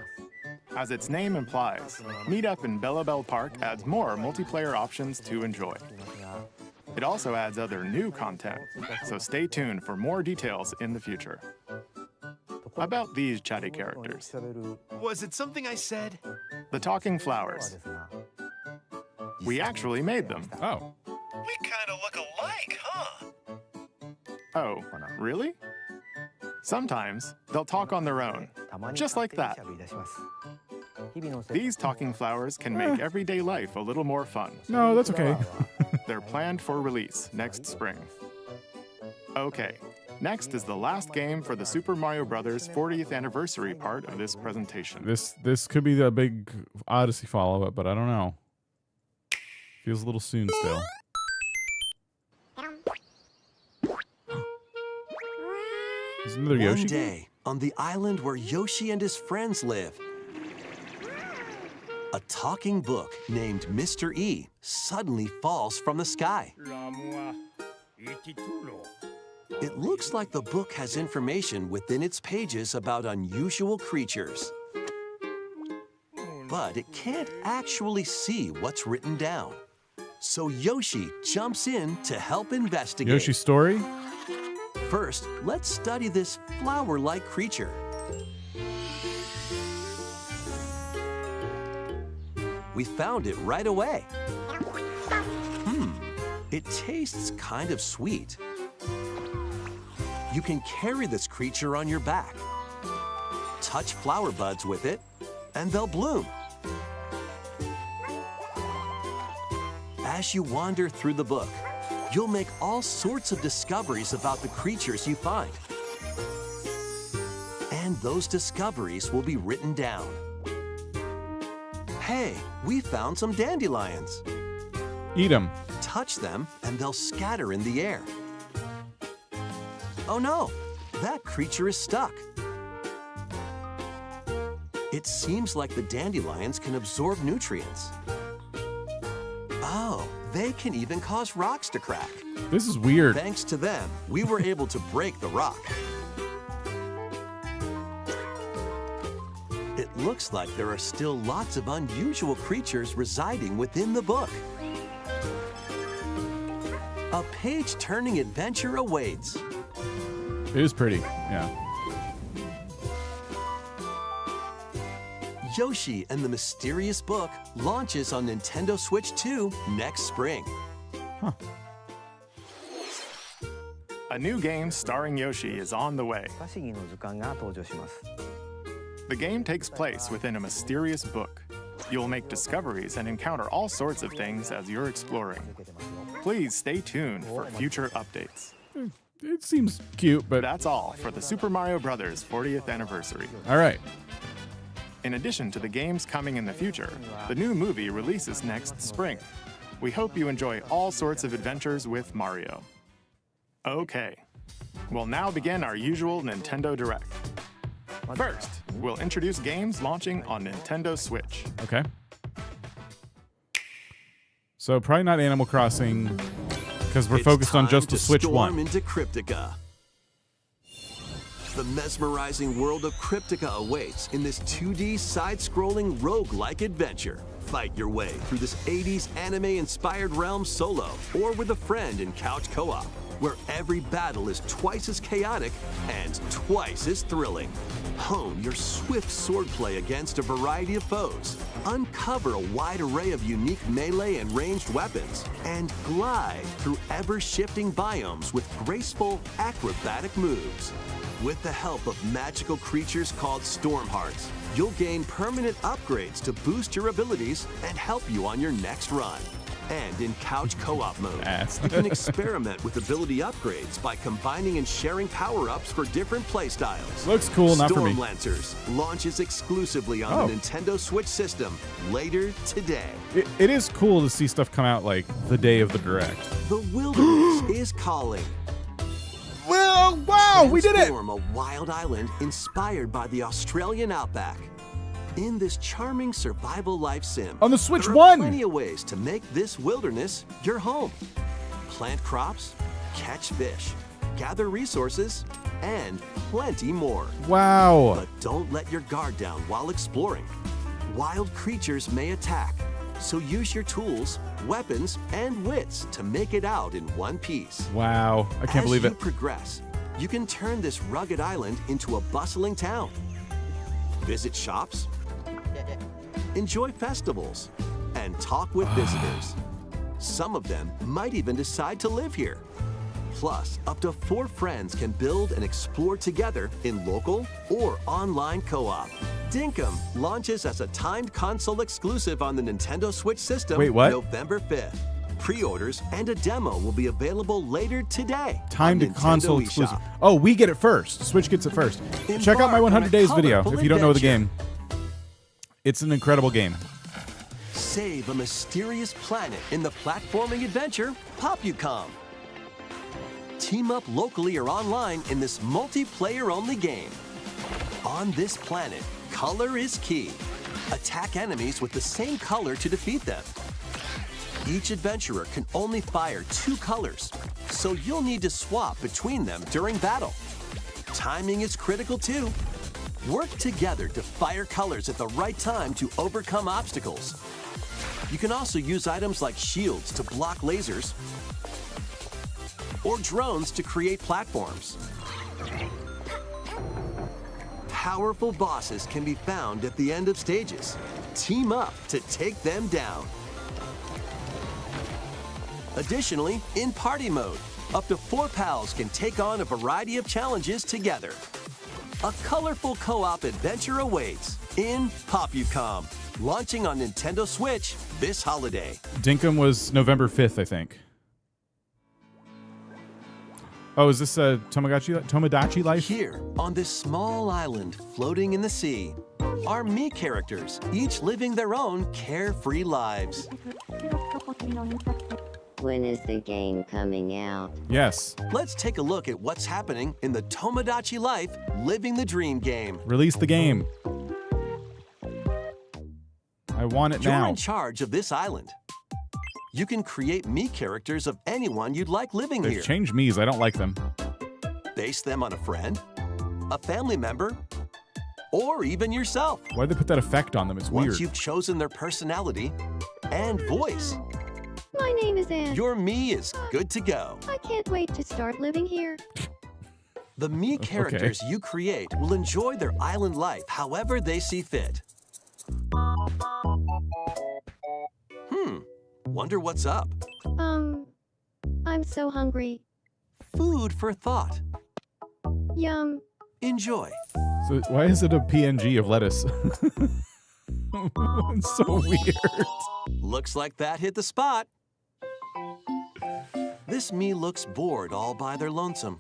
As its name implies, Meetup in Bell Park adds more multiplayer options to enjoy. It also adds other new content, so stay tuned for more details in the future. About these chatty characters, Was it something I said? the talking flowers. We actually made them. Oh. We kind of look alike, huh? Oh, really? Sometimes they'll talk on their own, just like that. These talking flowers can make everyday life a little more fun. No, that's okay. They're planned for release next spring. Okay, next is the last game for the Super Mario Bros. 40th anniversary part of this presentation. This could be the big Odyssey follow-up, but I don't know. Feels a little soon still. Is another Yoshi One game? day, on the island where Yoshi and his friends live, a talking book named Mr. E suddenly falls from the sky. It looks like the book has information within its pages about unusual creatures. But it can't actually see what's written down. So Yoshi jumps in to help investigate. Yoshi's Story? First, let's study this flower-like creature. We found it right away. It tastes kind of sweet. You can carry this creature on your back. Touch flower buds with it, and they'll bloom. As you wander through the book, you'll make all sorts of discoveries about the creatures you find. And those discoveries will be written down. Hey, we found some dandelions. Eat them. Touch them, and they'll scatter in the air. Oh no, that creature is stuck. It seems like the dandelions can absorb nutrients. Oh, they can even cause rocks to crack. This is weird. Thanks to them, we were able to break the rock. It looks like there are still lots of unusual creatures residing within the book. A page-turning adventure awaits. It is pretty, yeah. Yoshi and the Mysterious Book launches on Nintendo Switch 2 next spring. A new game starring Yoshi is on the way. The game takes place within a mysterious book. You'll make discoveries and encounter all sorts of things as you're exploring. Please stay tuned for future updates. It seems cute, but That's all for the Super Mario Bros. 40th anniversary. all right. In addition to the games coming in the future, the new movie releases next spring. We hope you enjoy all sorts of adventures with Mario. Okay, we'll now begin our usual Nintendo Direct. First, we'll introduce games launching on Nintendo Switch. Okay. So probably not Animal Crossing because we're It's focused on time just the to Switch storm one. into Cryptica. The mesmerizing world of Cryptica awaits in this 2D side-scrolling roguelike adventure. Fight your way through this 80s anime-inspired realm solo or with a friend in couch co-op, where every battle is twice as chaotic and twice as thrilling. Hone your swift swordplay against a variety of foes, uncover a wide array of unique melee and ranged weapons, and glide through ever-shifting biomes with graceful, acrobatic moves. With the help of magical creatures called Storm Hearts, you'll gain permanent upgrades to boost your abilities and help you on your next run. And in couch co-op mode, you can experiment with ability upgrades by combining and sharing power-ups for different playstyles. Looks cool, not for me. Storm Lancers launches exclusively on the Nintendo Switch system later today. It is cool to see stuff come out like the day of the Direct. The wilderness is calling. Well, wow, we did it! Transform a wild island inspired by the Australian outback. In this charming survival life sim, On the Switch there are One! plenty of ways to make this wilderness your home. Plant crops, catch fish, gather resources, and plenty more. Wow. But don't let your guard down while exploring. Wild creatures may attack, so use your tools, weapons, and wits to make it out in one piece. Wow. I can't believe As it. you progress, you can turn this rugged island into a bustling town. Visit shops, enjoy festivals, and talk with visitors. Some of them might even decide to live here. Plus, up to 4 friends can build and explore together in local or online co-op. Dinkum launches as a timed console exclusive on the Nintendo Switch system November 5th. Pre-orders and a demo will be available later today. Timed on to console Nintendo exclusive. eShop. Oh, we get it first. Switch gets it first. Check out my 100 Days video if you don't know the game. It's an incredible game. Save a mysterious planet in the platforming adventure Potluck. Team up locally or online in this multiplayer-only game. On this planet, color is key. Attack enemies with the same color to defeat them. Each adventurer can only fire 2 colors, so you'll need to swap between them during battle. Timing is critical too. Work together to fire colors at the right time to overcome obstacles. You can also use items like shields to block lasers or drones to create platforms. Powerful bosses can be found at the end of stages. Team up to take them down. Additionally, in party mode, up to 4 pals can take on a variety of challenges together. A colorful co-op adventure awaits in Potluck, launching on Nintendo Switch this holiday. Dinkum was November 5th, I think. Oh, is this a Tomodachi Life? Here, on this small island floating in the sea, are me characters, each living their own carefree lives. When is the game coming out? Yes. Let's take a look at what's happening in the Tomodachi Life Living the Dream game. Release the game. I want it You're now. in charge of this island. You can create me characters of anyone you'd like living They've here. changed me's. I don't like them. Base them on a friend, a family member, or even yourself. Why'd they put that effect on them? It's Once weird. you've chosen their personality and voice, My name is Anne. your me is good to go. I can't wait to start living here. The me characters you create will enjoy their island life however they see fit. Wonder what's up. I'm so hungry. Food for thought. Yum. Enjoy. So why is it a PNG of lettuce? It's so weird. Looks like that hit the spot. This me looks bored all by their lonesome.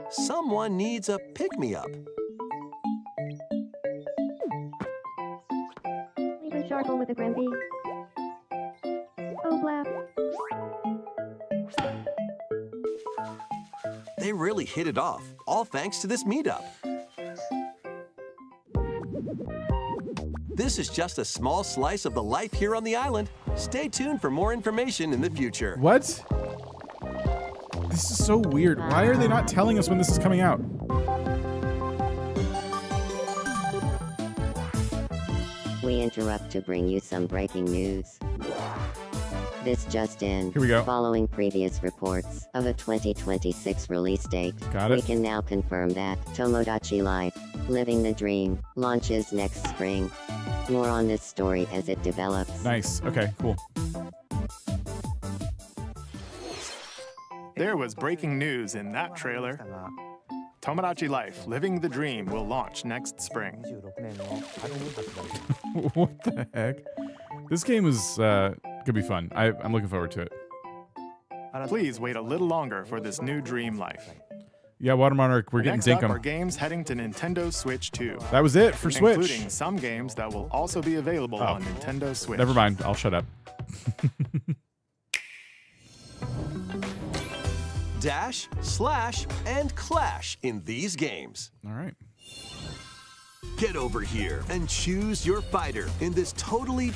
Someone needs a pick-me-up. Leave a charcoal with a Gramby. Oh, blap. They really hit it off, all thanks to this meetup. This is just a small slice of the life here on the island. Stay tuned for more information in the future. What? This is so weird. Why are they not telling us when this is coming out? We interrupt to bring you some breaking news. This just in. Here we go. Following previous reports of a 2026 release date, Got it. we can now confirm that Tomodachi Life, Living the Dream, launches next spring. More on this story as it develops. Nice. Okay, cool. There was breaking news in that trailer. Tomodachi Life, Living the Dream will launch next spring. What the heck? This game is could be fun. I'm looking forward to it. Please wait a little longer for this new dream life. Yeah, Water Monarch, we're getting Next up are dinkum. games heading to Nintendo Switch 2. That was it for Switch. Including some games that will also be available on Nintendo Switch. Never mind. I'll shut up. Dash, slash, and clash in these games. All right. Get over here and choose your fighter in this totally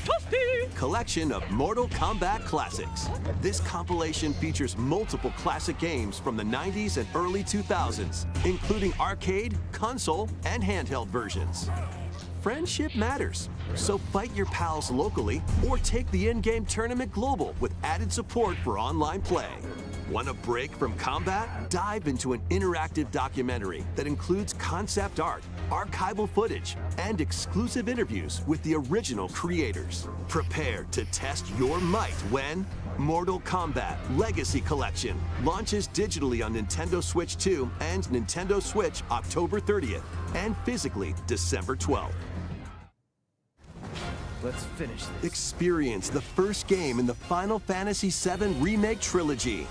collection of Mortal Kombat classics. This compilation features multiple classic games from the 90s and early 2000s, including arcade, console, and handheld versions. Friendship matters, so fight your pals locally or take the in-game tournament global with added support for online play. Want a break from combat? Dive into an interactive documentary that includes concept art, archival footage, and exclusive interviews with the original creators. Prepare to test your might when Mortal Kombat Legacy Collection launches digitally on Nintendo Switch 2 and Nintendo Switch October 30th and physically December 12th. Let's finish this. Experience the first game in the Final Fantasy VII Remake Trilogy.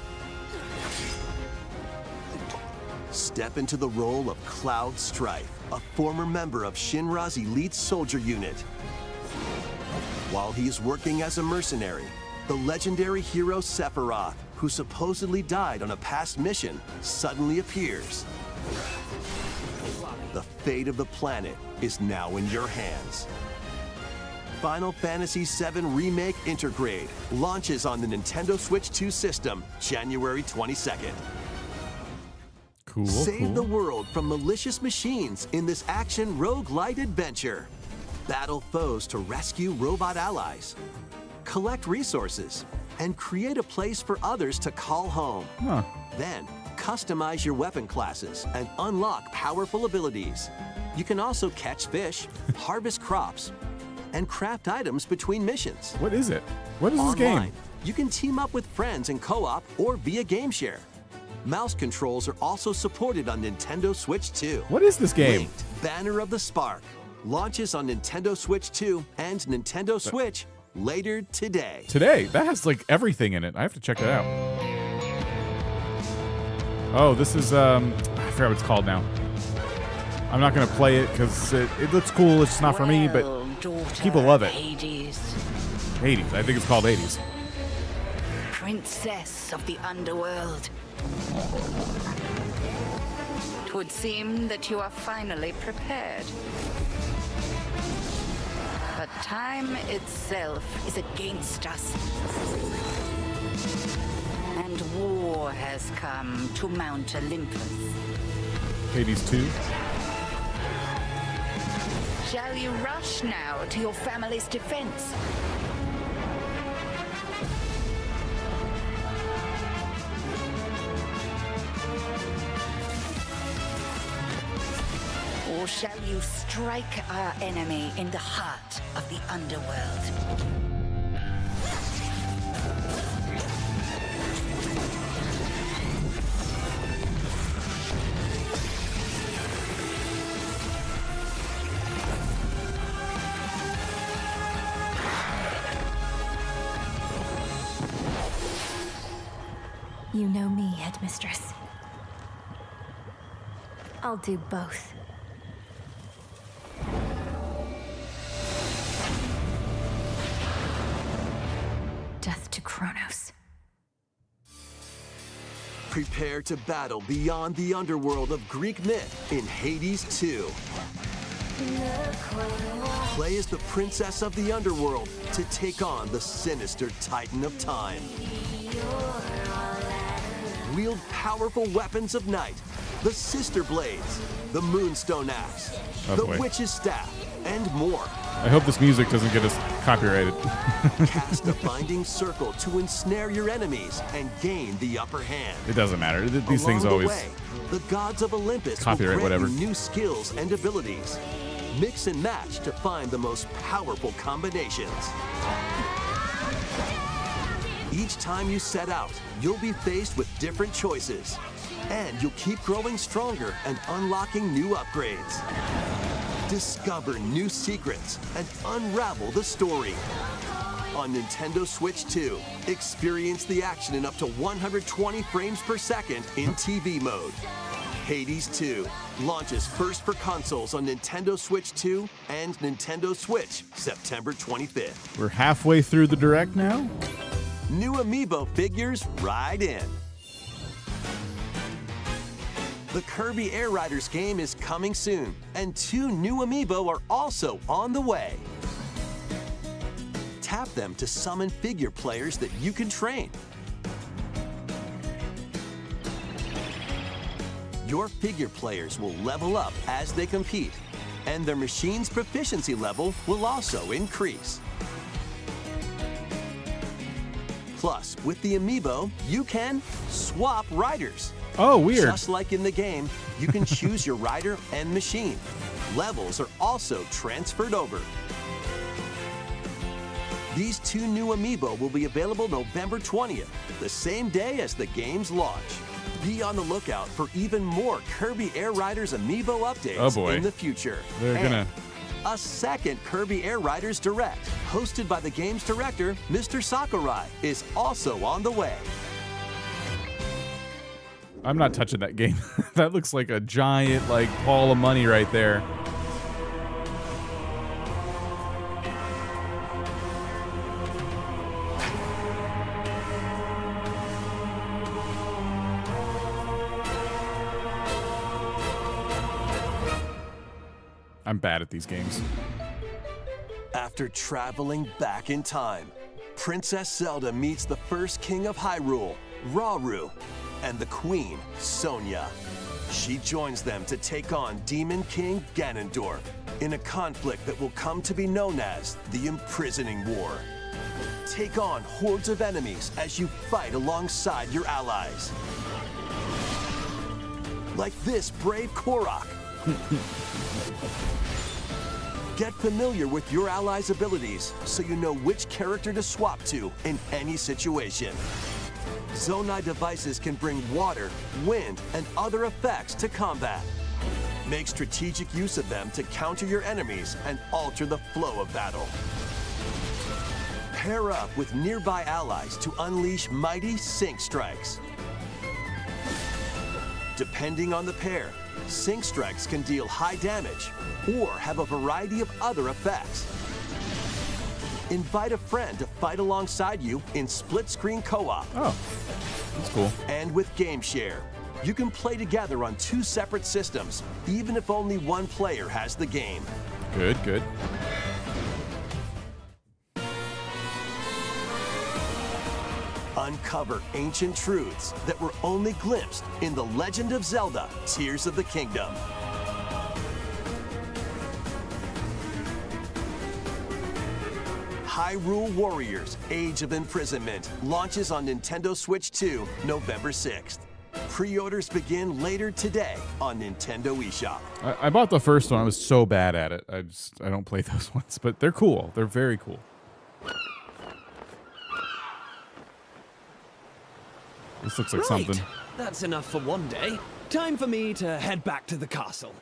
Step into the role of Cloud Strife, a former member of Shinra's elite soldier unit. While he is working as a mercenary, the legendary hero Sephiroth, who supposedly died on a past mission, suddenly appears. The fate of the planet is now in your hands. Final Fantasy VII Remake Intergrade launches on the Nintendo Switch 2 system January 22nd. Cool. Save the world from malicious machines in this action roguelite adventure. Battle foes to rescue robot allies. Collect resources and create a place for others to call home. Huh. Then, customize your weapon classes and unlock powerful abilities. You can also catch fish, harvest crops, and craft items between missions. What is it? What is this Online, game? you can team up with friends in co-op or via game share. Mouse controls are also supported on Nintendo Switch 2. What is this game? Linked Banner of the Spark launches on Nintendo Switch 2 and Nintendo Switch later today. Today? That has like everything in it. I have to check that out. Oh, this is I forgot what it's called now. I'm not gonna play it because it looks cool. It's just not for me, but people love it. Hades, 80s. I think it's called 80s. princess of the underworld. It would seem that you are finally prepared. But time itself is against us. And war has come to Mount Olympus. Hades 2. Shall you rush now to your family's defense? Or shall you strike our enemy in the heart of the underworld? You know me, Headmistress. I'll do both. Death to Kronos. Prepare to battle beyond the underworld of Greek myth in Hades 2. Play as the princess of the underworld to take on the sinister Titan of Time. Wield powerful weapons of night, the Sister Blades, the Moonstone Axe, the Witch's Staff, and more. I hope this music doesn't get us copyrighted. Cast a binding circle to ensnare your enemies and gain the upper hand. It doesn't matter. These things Along always the way, the gods of Olympus copyright will grant whatever. you new skills and abilities. Mix and match to find the most powerful combinations. Each time you set out, you'll be faced with different choices. And you'll keep growing stronger and unlocking new upgrades. Discover new secrets and unravel the story. On Nintendo Switch 2, experience the action in up to 120 frames per second in TV mode. Hades 2 launches first for consoles on Nintendo Switch 2 and Nintendo Switch September 25th. We're halfway through the direct now. New amiibo figures ride in. The Kirby Air Riders game is coming soon, and 2 new amiibo are also on the way. Tap them to summon figure players that you can train. Your figure players will level up as they compete, and their machine's proficiency level will also increase. Plus, with the amiibo, you can swap riders. Oh, weird. Just like in the game, you can choose your rider and machine. Levels are also transferred over. These 2 new amiibo will be available November 20th, the same day as the game's launch. Be on the lookout for even more Kirby Air Riders amiibo updates in the future. A second Kirby Air Riders Direct, hosted by the game's director, Mr. Sakurai, is also on the way. I'm not touching that game. That looks like a giant, haul of money right there. I'm bad at these games. After traveling back in time, Princess Zelda meets the first king of Hyrule, Rauru, and the queen, Sonia. She joins them to take on Demon King Ganondorf in a conflict that will come to be known as the Imprisoning War. Take on hordes of enemies as you fight alongside your allies. Like this brave Korok. Get familiar with your allies' abilities so you know which character to swap to in any situation. Zonai devices can bring water, wind, and other effects to combat. Make strategic use of them to counter your enemies and alter the flow of battle. Pair up with nearby allies to unleash mighty sync strikes. Depending on the pair, sync strikes can deal high damage or have a variety of other effects. Invite a friend to fight alongside you in split-screen co-op. Oh, that's cool. And with Game Share, you can play together on 2 separate systems, even if only one player has the game. Good, good. Uncover ancient truths that were only glimpsed in The Legend of Zelda: Tears of the Kingdom. Hyrule Warriors: Age of Imprisonment launches on Nintendo Switch 2 November 6th. Pre-orders begin later today on Nintendo eShop. I bought the first one. I was so bad at it. I don't play those ones, but they're cool. They're very cool. This looks like something. That's enough for one day. Time for me to head back to the castle.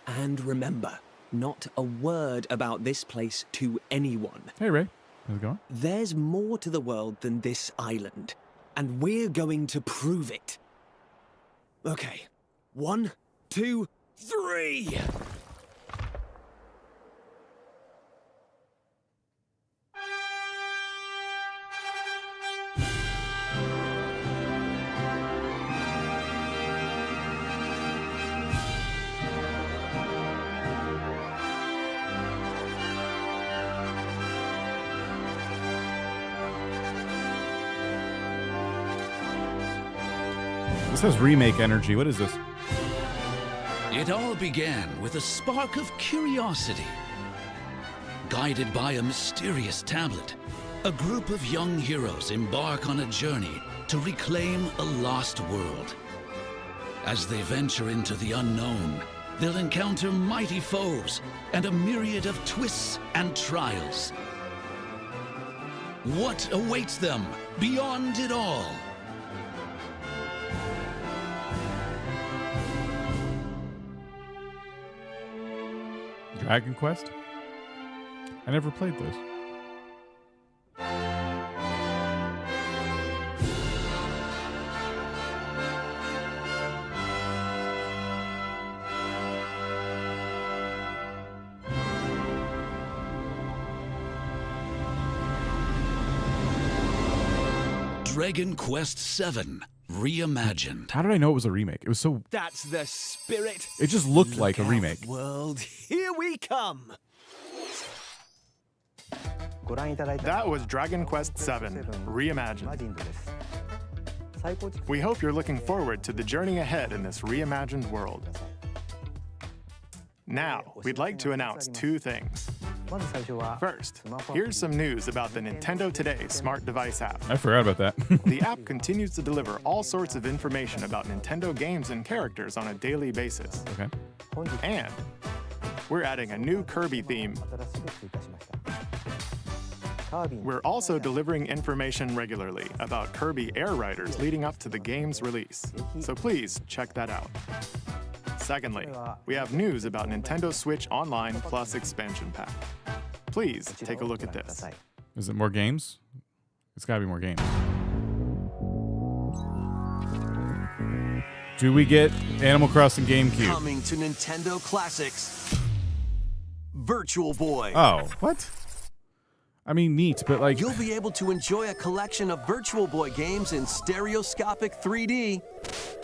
And remember, not a word about this place to anyone. Hey, Ray. How's it going? There's more to the world than this island, and we're going to prove it. Okay, 1, 2, 3! This has remake energy. What is this? It all began with a spark of curiosity. Guided by a mysterious tablet, a group of young heroes embark on a journey to reclaim a lost world. As they venture into the unknown, they'll encounter mighty foes and a myriad of twists and trials. What awaits them beyond it all? Dragon Quest? I never played those. Dragon Quest VII Reimagined. How did I know it was a remake? It was so... That's the spirit. It just looked like a remake. World, here we come. That was Dragon Quest VII Reimagined. We hope you're looking forward to the journey ahead in this reimagined world. Now, we'd like to announce 2 things. First, here's some news about the Nintendo Today smart device app. I forgot about that. The app continues to deliver all sorts of information about Nintendo games and characters on a daily basis. Okay. And we're adding a new Kirby theme. We're also delivering information regularly about Kirby Air Riders leading up to the game's release. So please check that out. Secondly, we have news about Nintendo Switch Online Plus expansion pack. Please take a look at this. Is it more games? It's gotta be more games. Do we get Animal Crossing GameCube? Coming to Nintendo Classics, Virtual Boy. Oh, what? I mean, neat, but like... You'll be able to enjoy a collection of Virtual Boy games in stereoscopic 3D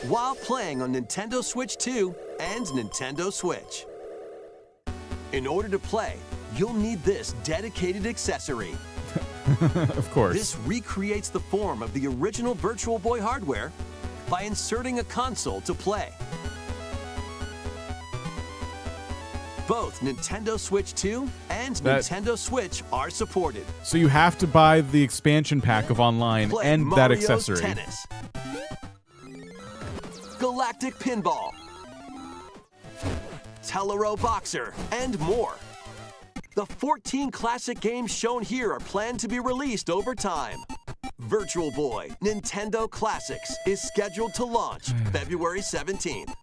while playing on Nintendo Switch 2 and Nintendo Switch. In order to play, you'll need this dedicated accessory. Of course. This recreates the form of the original Virtual Boy hardware by inserting a console to play. Both Nintendo Switch 2 and Nintendo Switch are supported. So you have to buy the expansion pack of online Play and Mario's that accessory. Tennis, Galactic Pinball, Telero Boxer, and more. The 14 classic games shown here are planned to be released over time. Virtual Boy Nintendo Classics is scheduled to launch February 17th.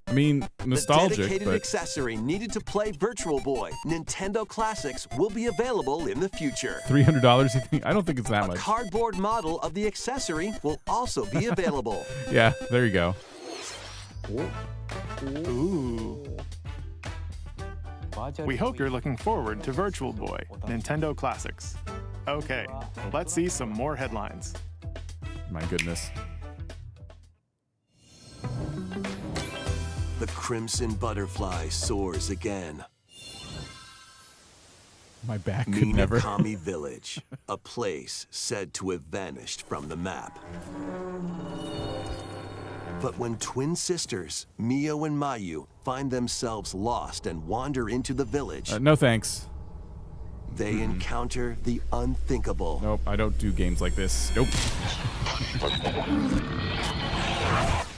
I mean, nostalgic, The dedicated but... accessory needed to play Virtual Boy Nintendo Classics will be available in the future. $300, you think? I don't think it's that A much. cardboard model of the accessory will also be available. Yeah, there you go. Ooh. We hope you're looking forward to Virtual Boy Nintendo Classics. Okay, let's see some more headlines. My goodness. The Crimson Butterfly soars again. My back could never. Minakami Village, a place said to have vanished from the map. But when twin sisters, Mio and Mayu, find themselves lost and wander into the village... No thanks. they encounter the unthinkable. Nope, I don't do games like this. Nope.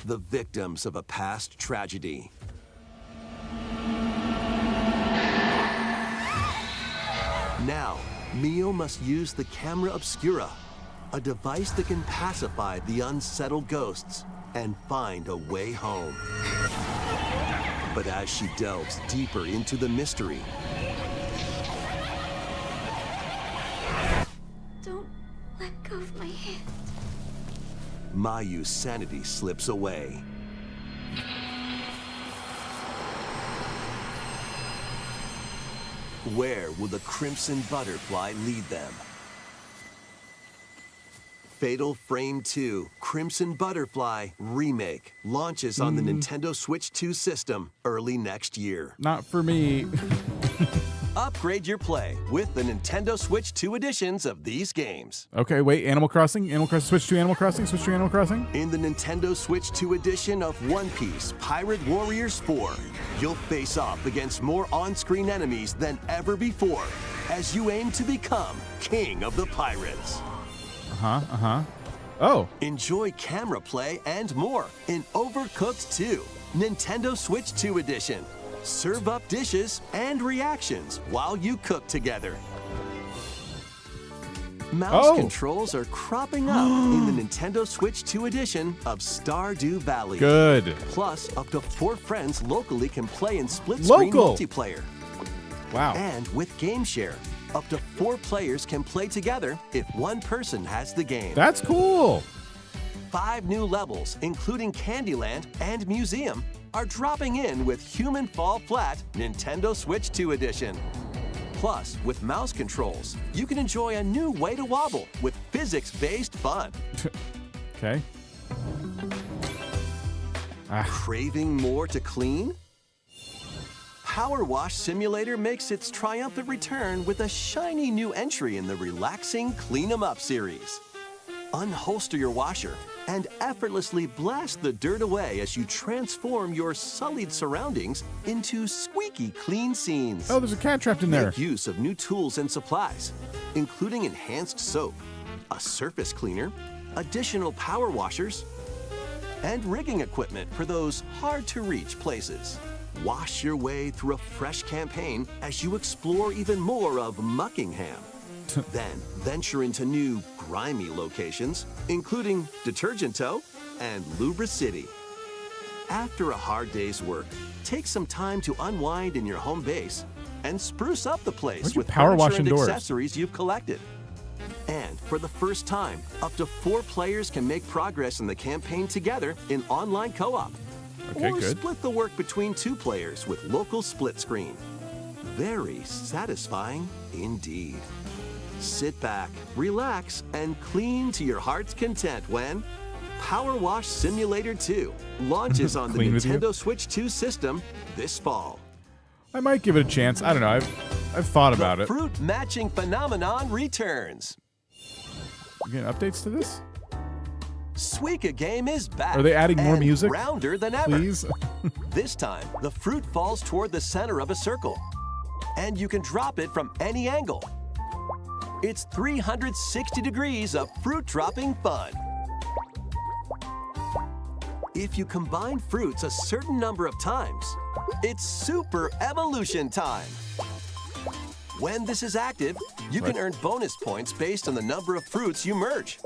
The victims of a past tragedy. Now, Mio must use the camera obscura, a device that can pacify the unsettled ghosts and find a way home. But as she delves deeper into the mystery, Don't let go of my hand. Mayu's sanity slips away. Where will the Crimson Butterfly lead them? Fatal Frame 2 Crimson Butterfly Remake launches on the Nintendo Switch 2 system early next year. Not for me. Upgrade your play with the Nintendo Switch 2 editions of these games. Okay, wait, Animal Crossing? Animal Crossing, Switch 2 Animal Crossing? Switch 2 Animal Crossing? In the Nintendo Switch 2 edition of One Piece Pirate Warriors 4, you'll face off against more on-screen enemies than ever before as you aim to become King of the Pirates. Oh. Enjoy camera play and more in Overcooked 2, Nintendo Switch 2 edition. Serve up dishes and reactions while you cook together. Mouse controls are cropping up in the Nintendo Switch 2 edition of Stardew Valley. Good. Plus, up to 4 friends locally can play in split-screen multiplayer. Wow. And with Game Share, up to 4 players can play together if one person has the game. That's cool. 5 new levels, including Candyland and Museum, are dropping in with Human Fall Flat Nintendo Switch 2 edition. Plus, with mouse controls, you can enjoy a new way to wobble with physics-based fun. Okay. Craving more to clean? Power Wash Simulator makes its triumphant return with a shiny new entry in the relaxing Clean 'em Up series. Unholster your washer and effortlessly blast the dirt away as you transform your sullied surroundings into squeaky clean scenes. Oh, there's a cat trapped in there. Make use of new tools and supplies, including enhanced soap, a surface cleaner, additional power washers, and rigging equipment for those hard-to-reach places. Wash your way through a fresh campaign as you explore even more of Muckingham. Then venture into new, grimy locations, including Detergent Toe and Lubra City. After a hard day's work, take some time to unwind in your home base and spruce up the place with power wash furniture and indoors? accessories you've collected. And for the first time, up to 4 players can make progress in the campaign together in online co-op. Okay, or good. split the work between 2 players with local split screen. Very satisfying indeed. Sit back, relax, and clean to your heart's content when Power Wash Simulator 2 launches on the Clean with you? Nintendo Switch 2 system this fall. I might give it a chance. I don't know. I've thought about The it. fruit matching phenomenon returns. You getting updates to this? Suika Game is back. Are they adding more and music? Rounder than ever. Please? This time, the fruit falls toward the center of a circle, and you can drop it from any angle. It's 360 degrees of fruit dropping fun. If you combine fruits a certain number of times, it's super evolution time. When this is active, you can earn bonus points based on the number of fruits you merge.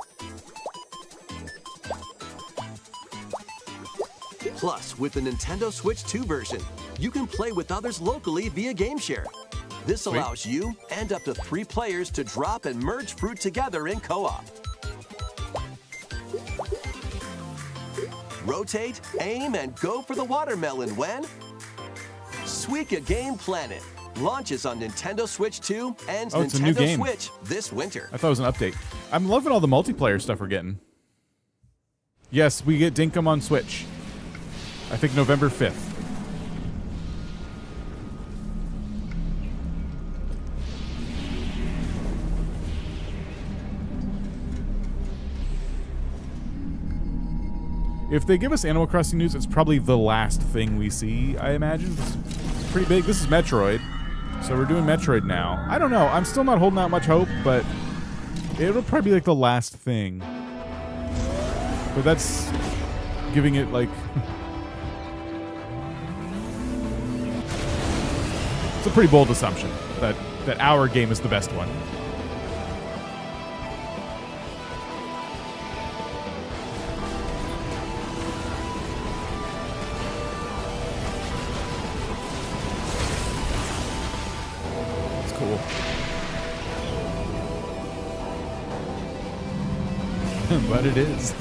Plus, with the Nintendo Switch 2 version, you can play with others locally via Game Share. This allows you and up to 3 players to drop and merge fruit together in co-op. Rotate, aim, and go for the watermelon when Suika Game Planet launches on Nintendo Switch 2 and Oh, it's a new Nintendo game. Switch this winter. I thought it was an update. I'm loving all the multiplayer stuff we're getting. Yes, we get Dinkum on Switch. I think November 5th. If they give us Animal Crossing news, it's probably the last thing we see, I imagine. It's pretty big. This is Metroid. So we're doing Metroid now. I don't know. I'm still not holding out much hope, but it'll probably be like the last thing. But that's giving it like... It's a pretty bold assumption that our game is the best one. It's cool. But it is.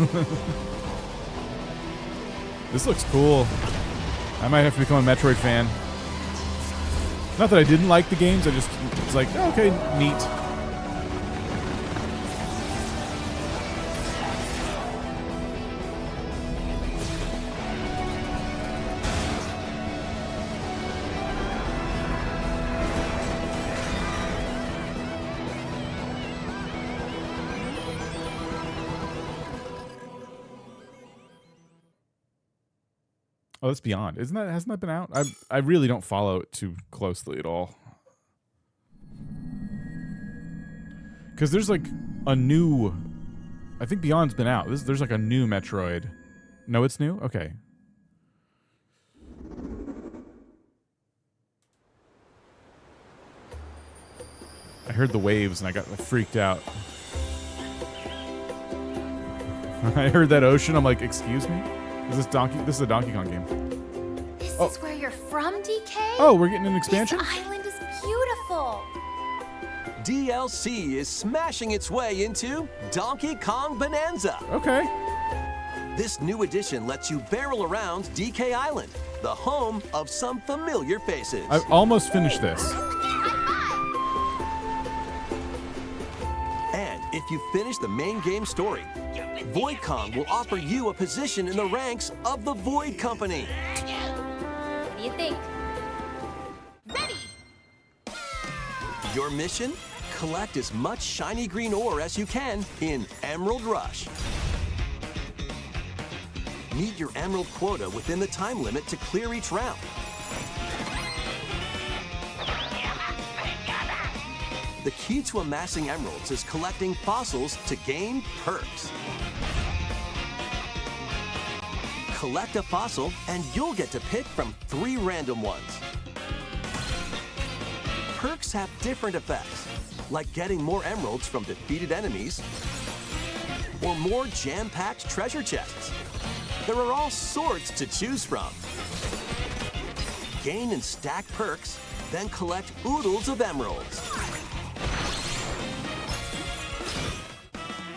This looks cool. I might have to become a Metroid fan. Not that I didn't like the games, I just was like, oh, okay, neat. Oh, that's Beyond. Hasn't that been out? I really don't follow it too closely at all. Because there's like a new... I think Beyond's been out. There's like a new Metroid. No, it's new? Okay. I heard the waves and I got freaked out. I heard that ocean. I'm like, excuse me? This is a Donkey Kong game. This is where you're from, DK? Oh, we're getting an expansion? This island is beautiful. DLC is smashing its way into Donkey Kong Bonanza. Okay. This new edition lets you barrel around DK Island, the home of some familiar faces. I've almost finished this. And if you finish the main game story, Void Kong will offer you a position in the ranks of the Void Company. What do you think? Ready! Your mission? Collect as much shiny green ore as you can in Emerald Rush. Meet your emerald quota within the time limit to clear each round. The key to amassing emeralds is collecting fossils to gain perks. Collect a fossil and you'll get to pick from 3 random ones. Perks have different effects, like getting more emeralds from defeated enemies or more jam-packed treasure chests. There are all sorts to choose from. Gain and stack perks, then collect oodles of emeralds.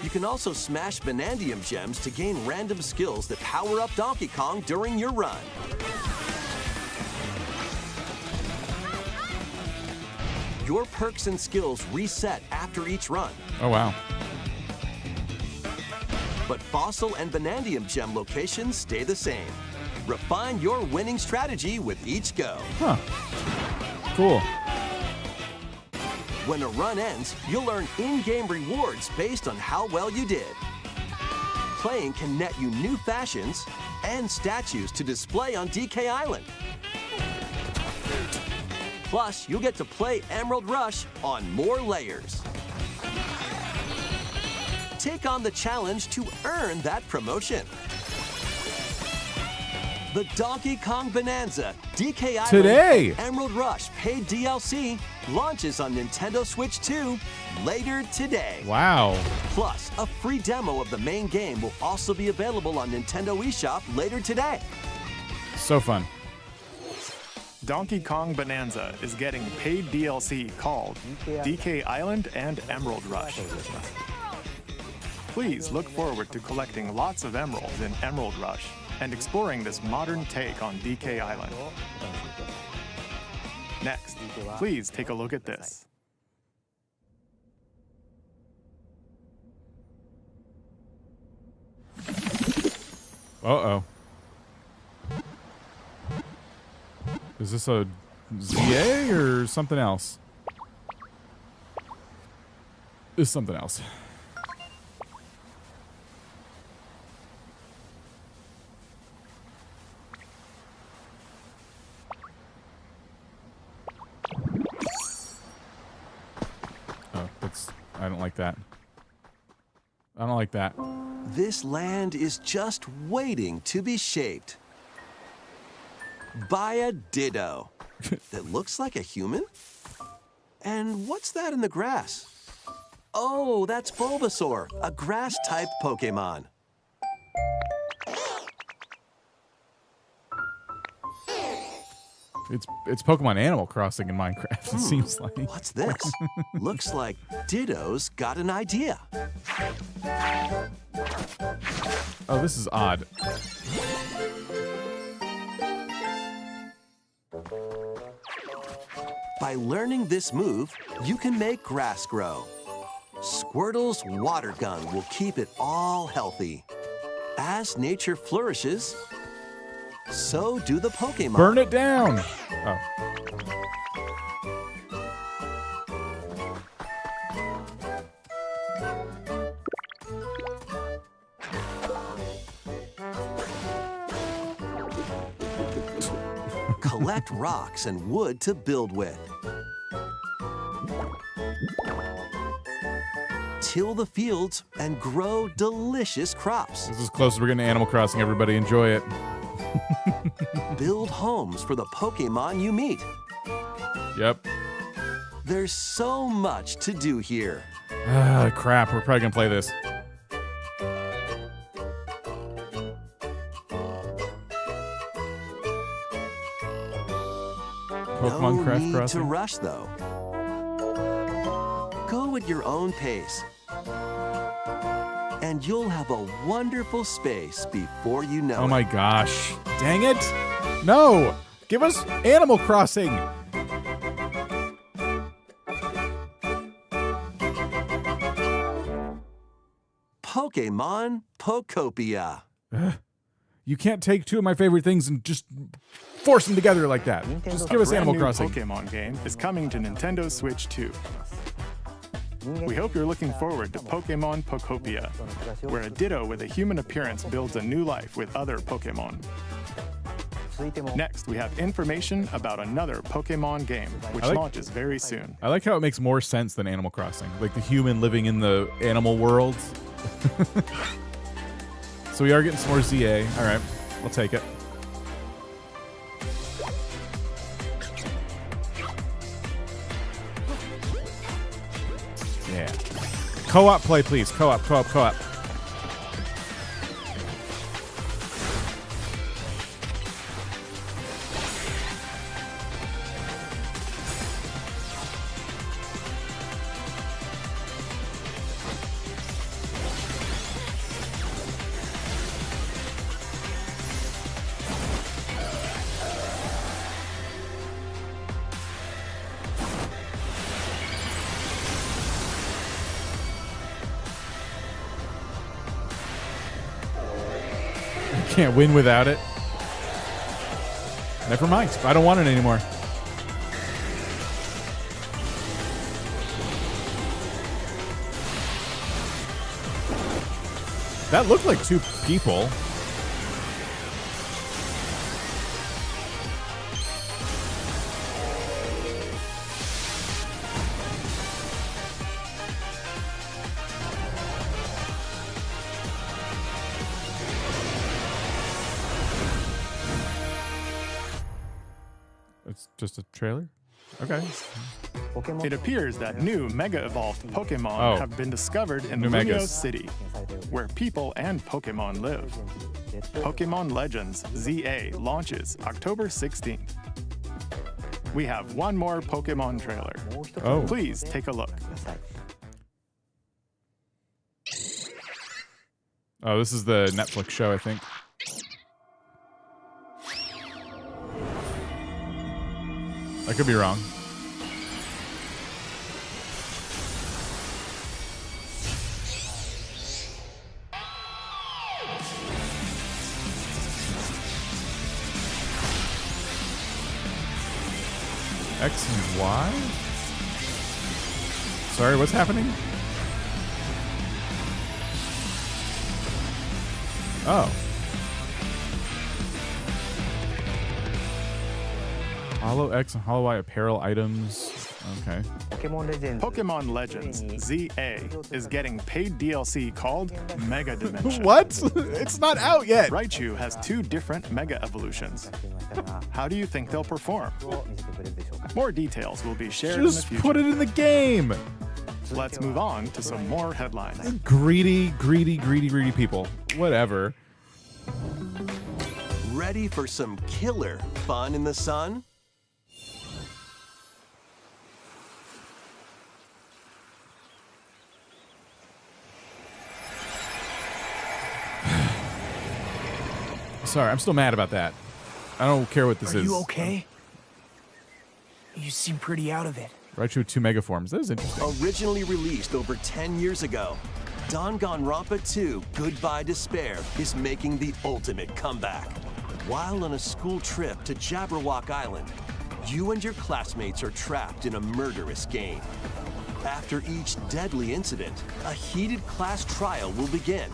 You can also smash Vanadium gems to gain random skills that power up Donkey Kong during your run. Your perks and skills reset after each run. Oh, wow. But Fossil and Vanadium gem locations stay the same. Refine your winning strategy with each go. Huh. Cool. When a run ends, you'll earn in-game rewards based on how well you did. Playing can net you new fashions and statues to display on DK Island. Plus, you'll get to play Emerald Rush on more layers. Take on the challenge to earn that promotion. The Donkey Kong Bonanza DK Island Today. Emerald Rush paid DLC launches on Nintendo Switch 2 later today. Wow. Plus, a free demo of the main game will also be available on Nintendo eShop later today. So fun. Donkey Kong Bonanza is getting paid DLC called DK Island and Emerald Rush. Please look forward to collecting lots of emeralds in Emerald Rush and exploring this modern take on DK Island. Next, please take a look at this. Uh-oh. Is this a ZA or something else? It's something else. I don't like that. I don't like that. This land is just waiting to be shaped by a ditto that looks like a human. And what's that in the grass? Oh, that's Bulbasaur, a grass-type Pokemon. It's Pokemon Animal Crossing in Minecraft, it seems like. What's this? Looks like Ditto's got an idea. Oh, this is odd. By learning this move, you can make grass grow. Squirtle's water gun will keep it all healthy. As nature flourishes, so do the Pokemon. Burn it down! Oh. Collect rocks and wood to build with. Till the fields and grow delicious crops. This is close as we're getting to Animal Crossing, everybody. Enjoy it. Build homes for the Pokemon you meet. Yep. There's so much to do here. Ah, crap. We're probably going to play this. Pokemon No Craft need Crossing. to rush, though. Go at your own pace. And you'll have a wonderful space before you know Oh it. my gosh. Dang it. No. Give us Animal Crossing. Pokemon Pokopia. You can't take two of my favorite things and just force them together like that. Just give us Animal Crossing. A Pokemon game is coming to Nintendo Switch 2. We hope you're looking forward to Pokemon Pokopia, where a Ditto with a human appearance builds a new life with other Pokemon. Next, we have information about another Pokemon game, which launches very soon. I like how it makes more sense than Animal Crossing. Like the human living in the animal world. So we are getting some more ZA. All right, I'll take it. Yeah. Co-op play, please. Co-op, co-op, co-op. Can't win without it. Never mind. I don't want it anymore. That looked like two people. It's just a trailer? Okay. It appears that new Mega Evolved Pokemon have been discovered in New Lumiose Megas. City, where people and Pokemon live. Pokemon Legends ZA launches October 16th. We have one more Pokemon trailer. Oh. Please take a look. Oh, this is the Netflix show, I think. I could be wrong. X and Y? Sorry, what's happening? Oh. Hollow X and Hollow Y apparel items. Okay. Pokemon Legends ZA is getting paid DLC called Mega Dimension. What? It's not out yet. Raichu has 2 different Mega Evolutions. How do you think they'll perform? More details will be shared in the Just future. put it in the game. Let's move on to some more headlines. Greedy people. Whatever. Ready for some killer fun in the sun? Sorry, I'm still mad about that. I don't care what this is. Are you okay? You seem pretty out of it. Raichu with 2 mega forms. That is interesting. Originally released over 10 years ago, Danganronpa 2 Goodbye Despair is making the ultimate comeback. While on a school trip to Jabberwock Island, you and your classmates are trapped in a murderous game. After each deadly incident, a heated class trial will begin.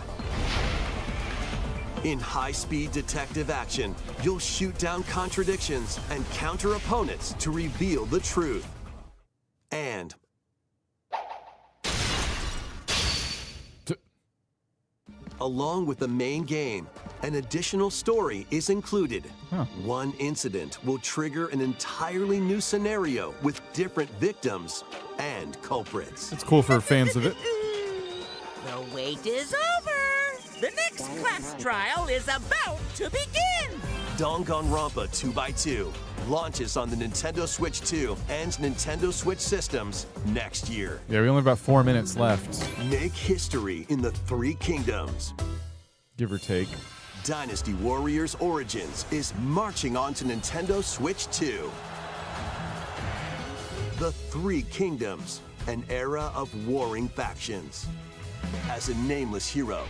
In high-speed detective action, you'll shoot down contradictions and counter opponents to reveal the truth. And along with the main game, an additional story is included. One incident will trigger an entirely new scenario with different victims and culprits. It's cool for fans of it. The wait is over. The next class trial is about to begin. Danganronpa 2x2 launches on the Nintendo Switch 2 and Nintendo Switch systems next year. Yeah, we only have about 4 minutes left. Make history in the 3 kingdoms. Give or take. Dynasty Warriors Origins is marching on to Nintendo Switch 2. The 3 kingdoms, an era of warring factions. As a nameless hero,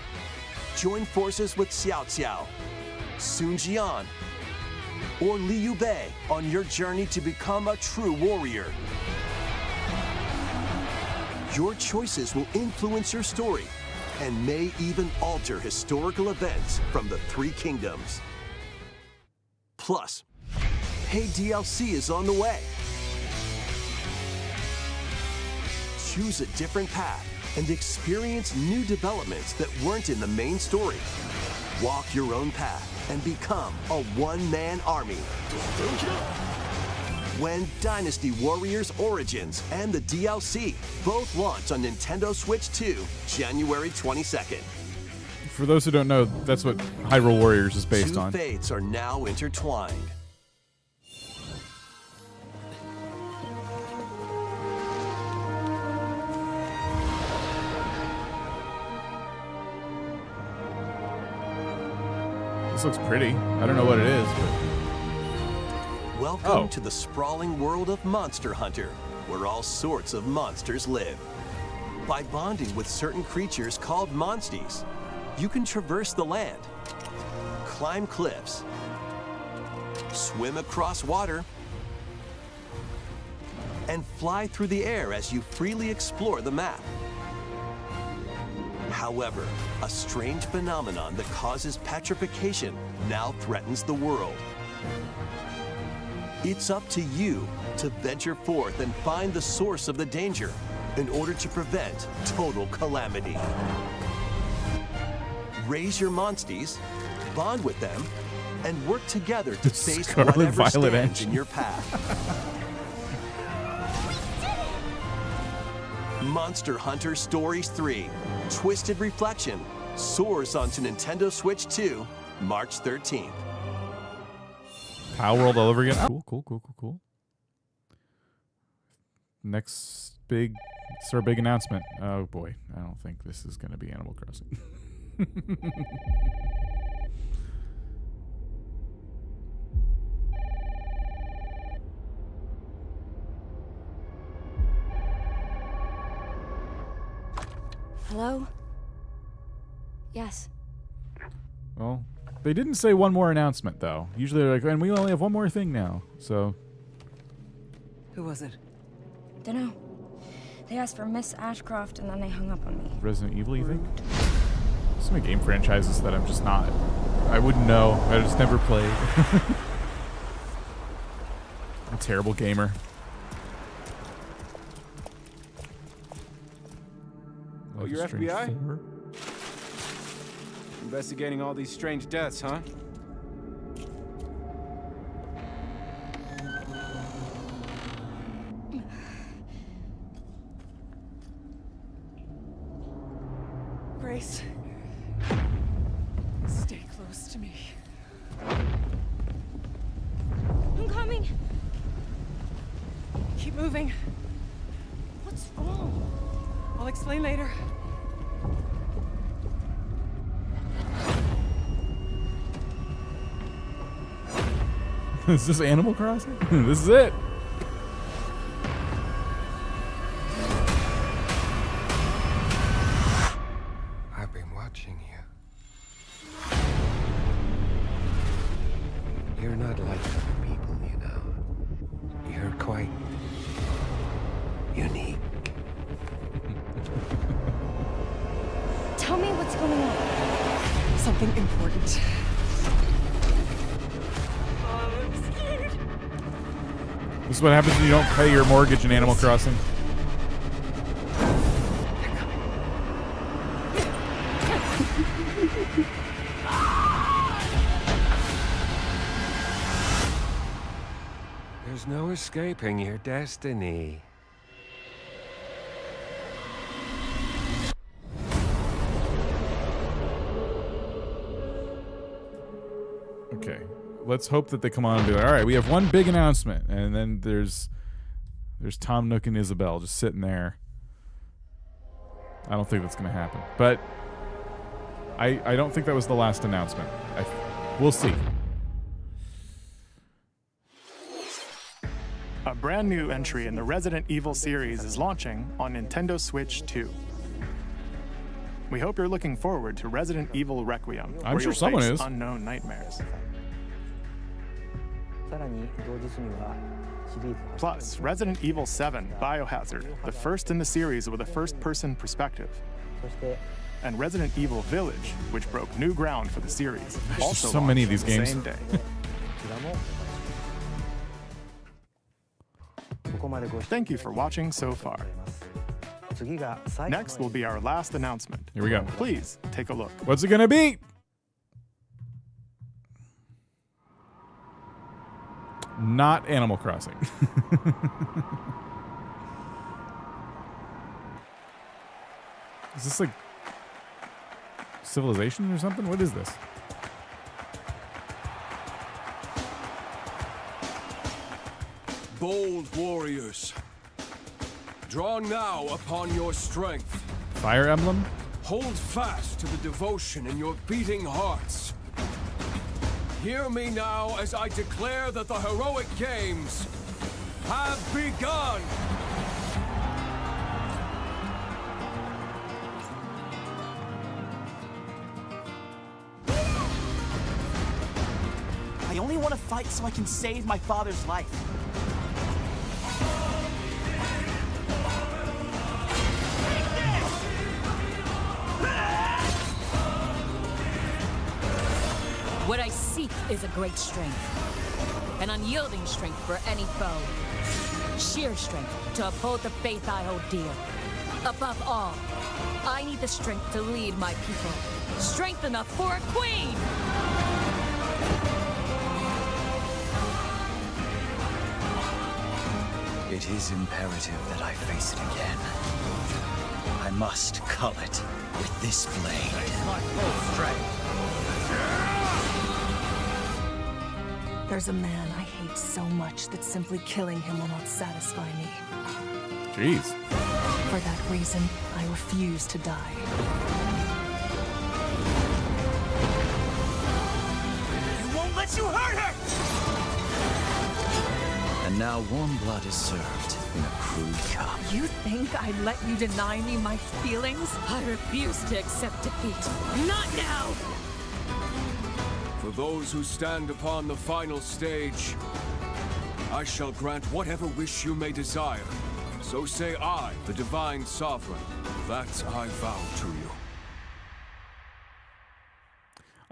join forces with Xiao Xiao, Sun Jian, or Liu Bei on your journey to become a true warrior. Your choices will influence your story and may even alter historical events from the 3 kingdoms. Plus, paid DLC is on the way. Choose a different path and experience new developments that weren't in the main story. Walk your own path and become a one-man army. When Dynasty Warriors Origins and the DLC both launch on Nintendo Switch 2, January 22nd. For those who don't know, that's what Hyrule Warriors is based on. 2 fates are now intertwined. This looks pretty. I don't know what it is, but... Welcome to the sprawling world of Monster Hunter, where all sorts of monsters live. By bonding with certain creatures called monsties, you can traverse the land, climb cliffs, swim across water, and fly through the air as you freely explore the map. However, a strange phenomenon that causes petrification now threatens the world. It's up to you to venture forth and find the source of the danger in order to prevent total calamity. Raise your monsties, bond with them, and work together to face Scarlet whatever Violet stands Edge. in your path. Monster Hunter Stories 3, Twisted Reflection, soars onto Nintendo Switch 2, March 13th. Power World all over again. Cool. Next big announcement. Oh boy, I don't think this is going to be Animal Crossing. Hello? Yes. Well, they didn't say one more announcement though. Usually they're like, and we only have one more thing now. So. Who was it? Dunno. They asked for Miss Ashcroft and then they hung up on me. Resident Evil, you think? So many game franchises that I'm just not. I wouldn't know. I just never played. I'm a terrible gamer. Oh, you're Strange FBI? 4. Investigating all these strange deaths, huh? Grace, stay close to me. I'm coming. Keep moving. What's wrong? I'll explain later. Is this Animal Crossing? This is it. I've been watching you. You're not like other people, you know. You're quite unique. Tell me what's going on. Something important. I'm scared. This is what happens when you don't pay your mortgage in Animal Crossing. There's no escaping your destiny. Okay, let's hope that they come on and be like, all right, we have one big announcement, and then there's Tom Nook and Isabel just sitting there. I don't think that's going to happen, but I don't think that was the last announcement. We'll see. A brand new entry in the Resident Evil series is launching on Nintendo Switch 2. We hope you're looking forward to Resident Evil Requiem, I'm where sure you'll someone face is. unknown nightmares. Plus, Resident Evil 7 Biohazard, the first in the series with a first-person perspective. And Resident Evil Village, which broke new ground for the series. There's Also just so many of launched these the games. Same day. Thank you for watching so far. Next will be our last announcement. Here we go. Please take a look. What's it going to be? Not Animal Crossing. Is this like Civilization or something? What is this? Bold warriors, draw now upon your strength. Fire Emblem? Hold fast to the devotion in your beating hearts. Hear me now as I declare that the heroic games have begun! I only want to fight so I can save my father's life. What I seek is a great strength, an unyielding strength for any foe, sheer strength to uphold the faith I hold dear. Above all, I need the strength to lead my people, strength enough for a queen! It is imperative that I face it again. I must cull it with this blade. My full strength. There's a man I hate so much that simply killing him will not satisfy me. Jeez. For that reason, I refuse to die. I won't let you hurt her! And now warm blood is served in a crude cup. You think I'd let you deny me my feelings? I refuse to accept defeat. Not now! For those who stand upon the final stage, I shall grant whatever wish you may desire. So say I, the Divine Sovereign, that I vow to you.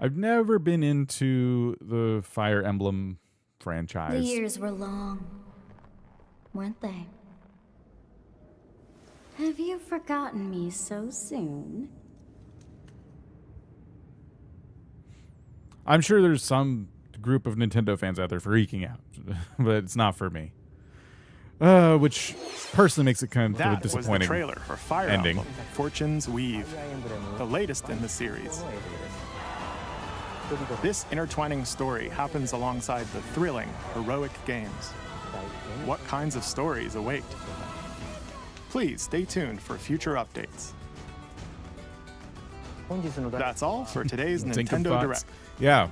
I've never been into the Fire Emblem The franchise. years were long, weren't they? Have you forgotten me so soon? I'm sure there's some group of Nintendo fans out there freaking out, but it's not for me. Which personally makes it kind of a disappointing was the trailer for Fire ending. Emblem, Fortune's Weave, the latest in the series. This intertwining story happens alongside the thrilling, heroic games. What kinds of stories await? Please stay tuned for future updates. That's all for today's Dinkum Nintendo thoughts? Direct. Yeah.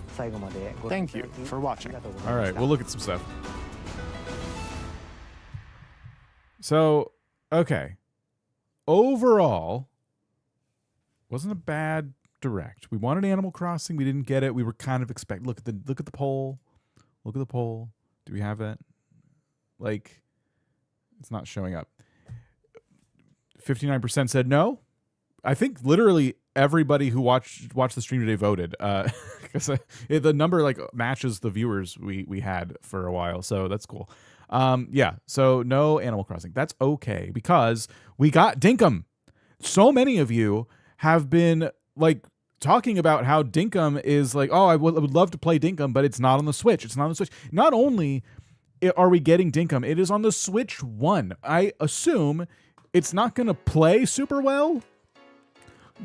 Thank you for watching. All right, we'll look at some stuff. So, okay. Overall, wasn't a bad Direct. We wanted Animal Crossing. We didn't get it. We were kind of expecting. Look at the poll. Look at the poll. Do we have it? Like, it's not showing up. 59% said no. I think literally everybody who watched the stream today voted. Because the number like matches the viewers we had for a while, so that's cool. Yeah. So no Animal Crossing. That's okay because we got Dinkum. So many of you have been like talking about how Dinkum is like, oh, I would love to play Dinkum, but it's not on the Switch. It's not on the Switch. Not only are we getting Dinkum, it is on the Switch 1. I assume it's not going to play super well,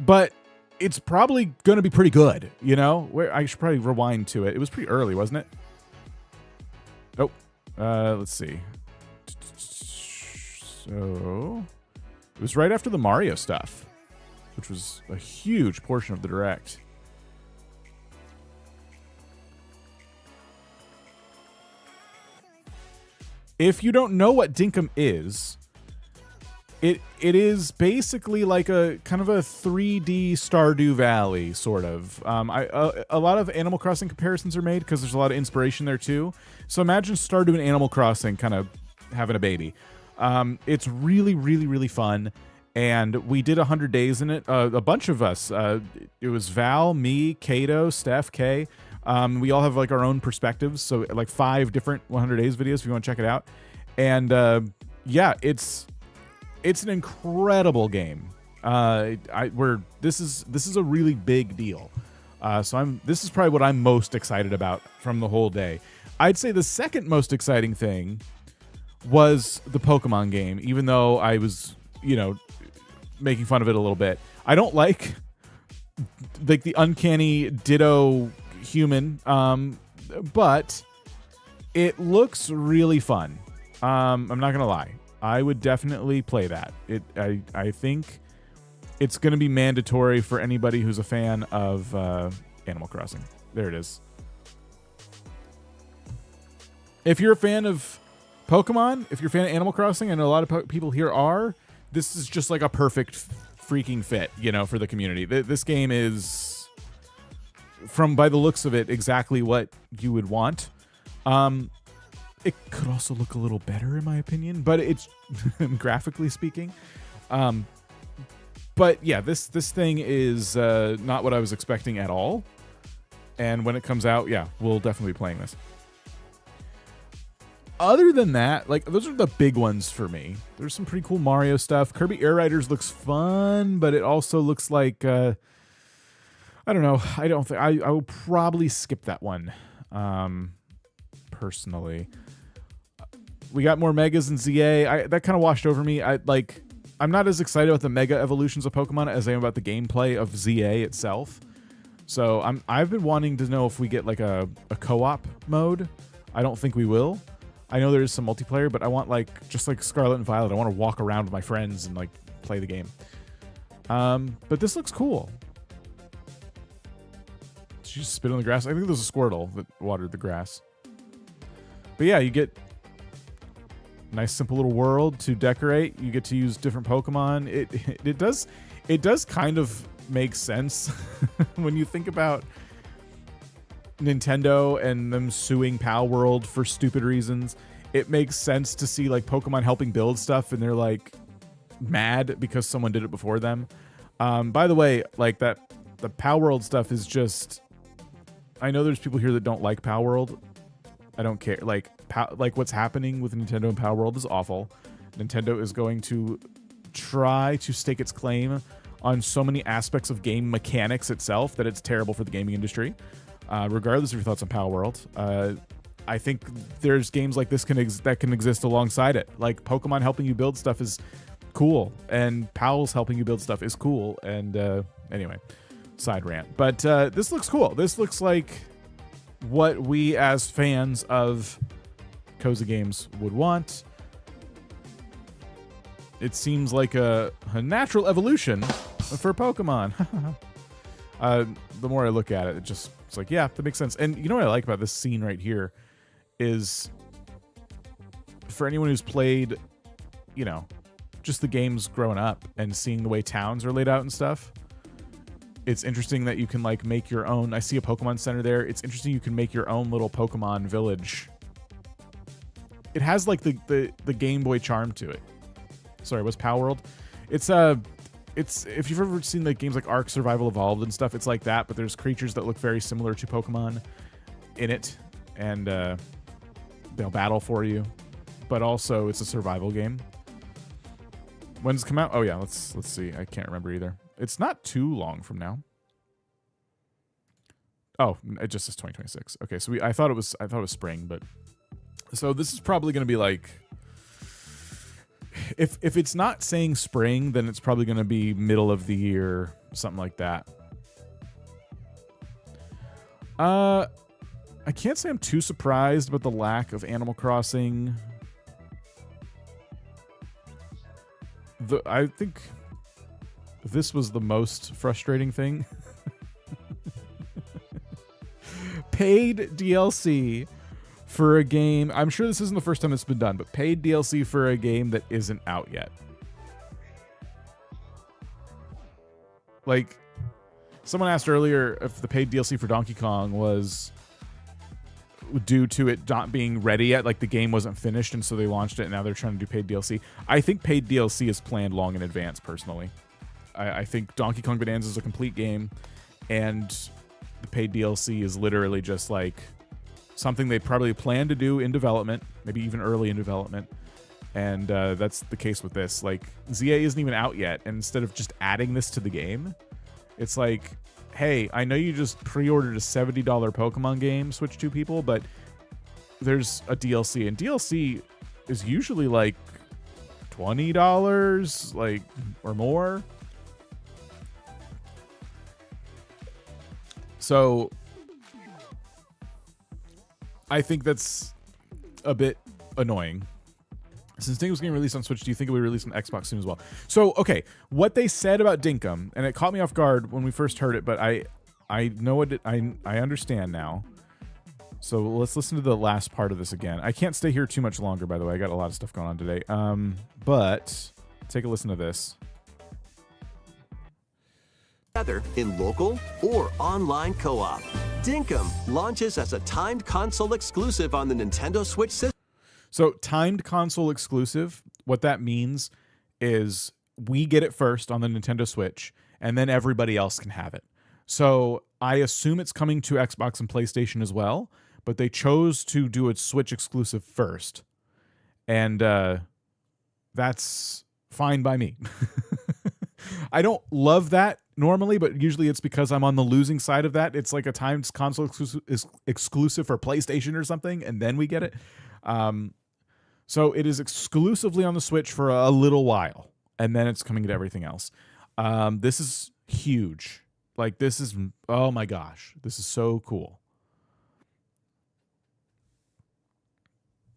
but it's probably going to be pretty good, you know? I should probably rewind to it. It was pretty early, wasn't it? Oh, let's see. So, it was right after the Mario stuff, which was a huge portion of the Direct. If you don't know what Dinkum is, it is basically like a kind of a 3D Stardew Valley sort of. A lot of Animal Crossing comparisons are made because there's a lot of inspiration there too. So imagine Stardew and Animal Crossing kind of having a baby. It's really, really, really fun. And we did 100 days in it. A bunch of us. It was Val, me, Kato, Steph, Kay. We all have like our own perspectives. So like 5 different 100 days videos if you want to check it out. And yeah, it's an incredible game. This is a really big deal. So this is probably what I'm most excited about from the whole day. I'd say the second most exciting thing was the Pokemon game, even though I was, making fun of it a little bit. I don't like the uncanny Ditto human, but it looks really fun. I'm not gonna lie. I would definitely play that. I think it's going to be mandatory for anybody who's a fan of Animal Crossing. There it is. If you're a fan of Pokemon, if you're a fan of Animal Crossing, I know a lot of people here are, this is just like a perfect freaking fit, for the community. This game is, by the looks of it, exactly what you would want. It could also look a little better, in my opinion, but it's graphically speaking. But yeah, this thing is not what I was expecting at all. And when it comes out, yeah, we'll definitely be playing this. Other than that, those are the big ones for me. There's some pretty cool Mario stuff. Kirby Air Riders looks fun, but it also looks like I don't know. I will probably skip that one. Personally. We got more Megas and ZA. That kind of washed over me. I'm not as excited about the Mega evolutions of Pokemon as I am about the gameplay of ZA itself. So I've been wanting to know if we get like a co-op mode. I don't think we will. I know there is some multiplayer, but I want just like Scarlet and Violet. I want to walk around with my friends and play the game. But this looks cool. Did she just spit on the grass? I think there's a Squirtle that watered the grass. But yeah, you get nice simple little world to decorate. You get to use different Pokemon. It does kind of make sense when you think about Nintendo and them suing Pal World for stupid reasons. It makes sense to see Pokemon helping build stuff and they're mad because someone did it before them. By the way, the Pal World stuff is just, I know there's people here that don't like Pal World. I don't care. What's happening with Nintendo and Pal World is awful. Nintendo is going to try to stake its claim on so many aspects of game mechanics itself that it's terrible for the gaming industry. Regardless of your thoughts on Power World, I think there's games like this that can exist alongside it. Like Pokemon helping you build stuff is cool, and Powell's helping you build stuff is cool. And anyway, side rant. But this looks cool. This looks like what we as fans of cozy games would want. It seems like a natural evolution for Pokemon. The more I look at it, it's like, yeah, that makes sense. And you know what I like about this scene right here is, for anyone who's played, you know, just the games growing up and seeing the way towns are laid out and stuff, it's interesting that you can like make your own. I see a Pokemon Center there. It's interesting you can make your own little Pokemon village. It has like the Game Boy charm to it. Sorry, what's Power World? It's if you've ever seen the games like Ark Survival Evolved and stuff, it's like that, but there's creatures that look very similar to Pokemon in it, and they'll battle for you. But also, it's a survival game. When's it come out? Oh yeah, let's see. I can't remember either. It's not too long from now. Oh, it just says 2026. Okay, so I thought it was spring, but so this is probably going to be like, if it's not saying spring, then it's probably going to be middle of the year, something like that. I can't say I'm too surprised about the lack of Animal Crossing. I think this was the most frustrating thing. Paid DLC for a game. I'm sure this isn't the first time it's been done, but paid DLC for a game that isn't out yet. Like, someone asked earlier if the paid DLC for Donkey Kong was due to it not being ready yet, like the game wasn't finished and so they launched it and now they're trying to do paid DLC. I think paid DLC is planned long in advance, personally. I think Donkey Kong Bonanza is a complete game, and the paid DLC is literally just like something they probably plan to do in development, maybe even early in development. And that's the case with this. Like, ZA isn't even out yet, and instead of just adding this to the game, it's like, hey, I know you just pre-ordered a $70 Pokemon game, Switch 2 people, but there's a DLC, and DLC is usually like $20, like, or more. So I think that's a bit annoying. Since Dinkum was getting released on Switch, do you think it will be released on Xbox soon as well? So, okay, what they said about Dinkum, and it caught me off guard when we first heard it, but I know what I understand now. So let's listen to the last part of this again. I can't stay here too much longer, by the way. I got a lot of stuff going on today. But take a listen to this. Together in local or online co-op. Dinkum launches as a timed console exclusive on the Nintendo Switch system. So timed console exclusive, what that means is we get it first on the Nintendo Switch, and then everybody else can have it. So I assume it's coming to Xbox and PlayStation as well, but they chose to do a Switch exclusive first. And that's fine by me. I don't love that normally, but usually it's because I'm on the losing side of that. It's like a timed console exclusive for PlayStation or something, and then we get it. So it is exclusively on the Switch for a little while, and then it's coming to everything else. This is huge. Like, this is, oh my gosh, this is so cool.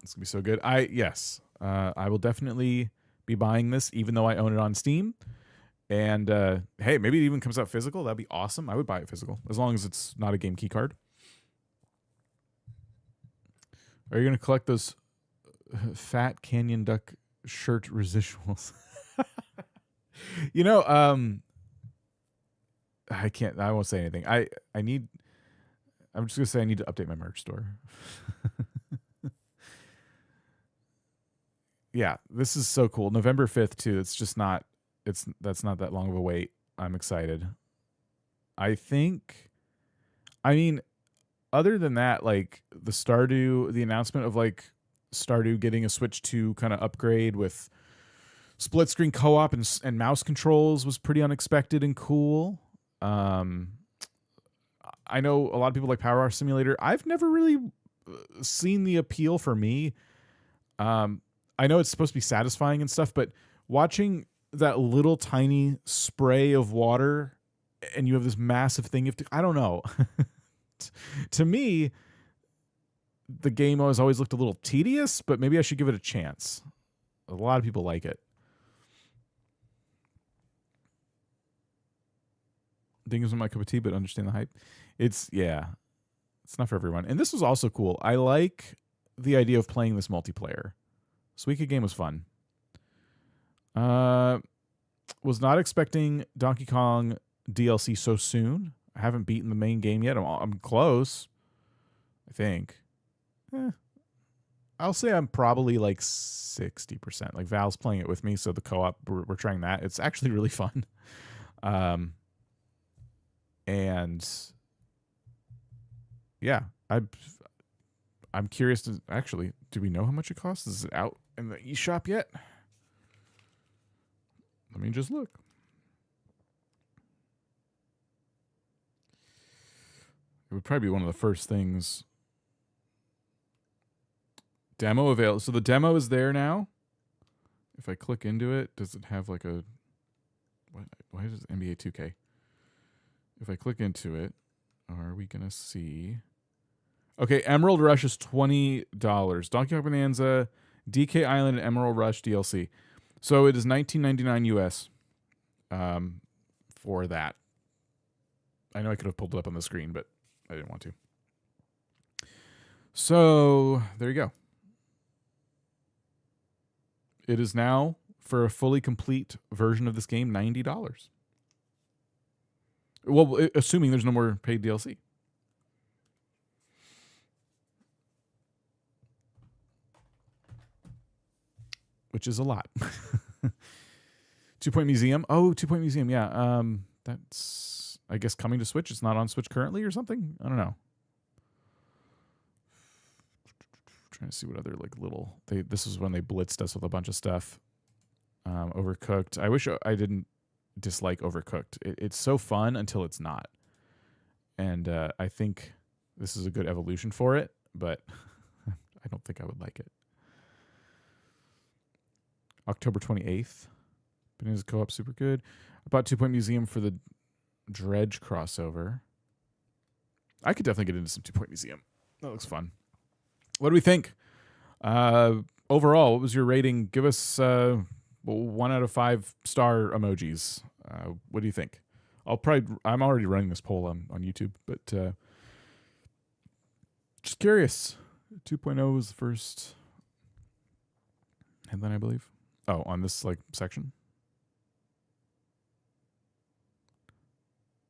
It's gonna be so good. I will definitely be buying this, even though I own it on Steam. And hey, maybe it even comes out physical. That'd be awesome. I would buy it physical, as long as it's not a game key card. Are you gonna collect those fat CanyonDuck shirt residuals? You know, I won't say anything. I'm just gonna say I need to update my merch store. Yeah, this is so cool. November 5th too. That's not that long of a wait. I'm excited. I mean, other than that, like the announcement of like Stardew getting a Switch 2 kind of upgrade with Split screen co-op and mouse controls was pretty unexpected and cool. I know a lot of people like Power Wash Simulator. I've never really seen the appeal for me. I know it's supposed to be satisfying and stuff, but watching that little tiny spray of water and you have this massive thing, I don't know. To me, the game has always looked a little tedious, but maybe I should give it a chance. A lot of people like it. Ding isn't my cup of tea, but understand the hype. It's not for everyone. And this was also cool. I like the idea of playing this multiplayer. Suika game was fun. Was not expecting Donkey Kong DLC so soon. I haven't beaten the main game yet. I'm close, I think. I'll say I'm probably like 60%. Like Val's playing it with me, so the co-op, we're trying that. It's actually really fun. And yeah, I'm curious to actually, do we know how much it costs? Is it out in the eShop yet? Let me just look. It would probably be one of the first things. Demo available. So the demo is there now. If I click into it, does it have like a... Why does NBA 2K? If I click into it, are we going to see... Okay, Emerald Rush is $20. Donkey Kong Bonanza, DK Island, and Emerald Rush DLC. So it is $19.99 US for that. I know I could have pulled it up on the screen, but I didn't want to. So there you go. It is now, for a fully complete version of this game, $90. Well, assuming there's no more paid DLC. Which is a lot. 2 Point Museum. Oh, 2 Point Museum. Yeah. That's, I guess, coming to Switch. It's not on Switch currently or something. I don't know. Trying to see what other like little. This is when they blitzed us with a bunch of stuff. Overcooked. I wish I didn't dislike Overcooked. It's so fun until it's not. And I think this is a good evolution for it, but I don't think I would like it. October 28th. Bananas Co-op, super good. I bought 2 Point Museum for the Dredge crossover. I could definitely get into some 2 Point Museum. That looks fun. What do we think? Overall, what was your rating? Give us 1 out of 5 star emojis. What do you think? I'm already running this poll on YouTube, but just curious. 2.0 was the first headline, I believe. Oh, on this like section.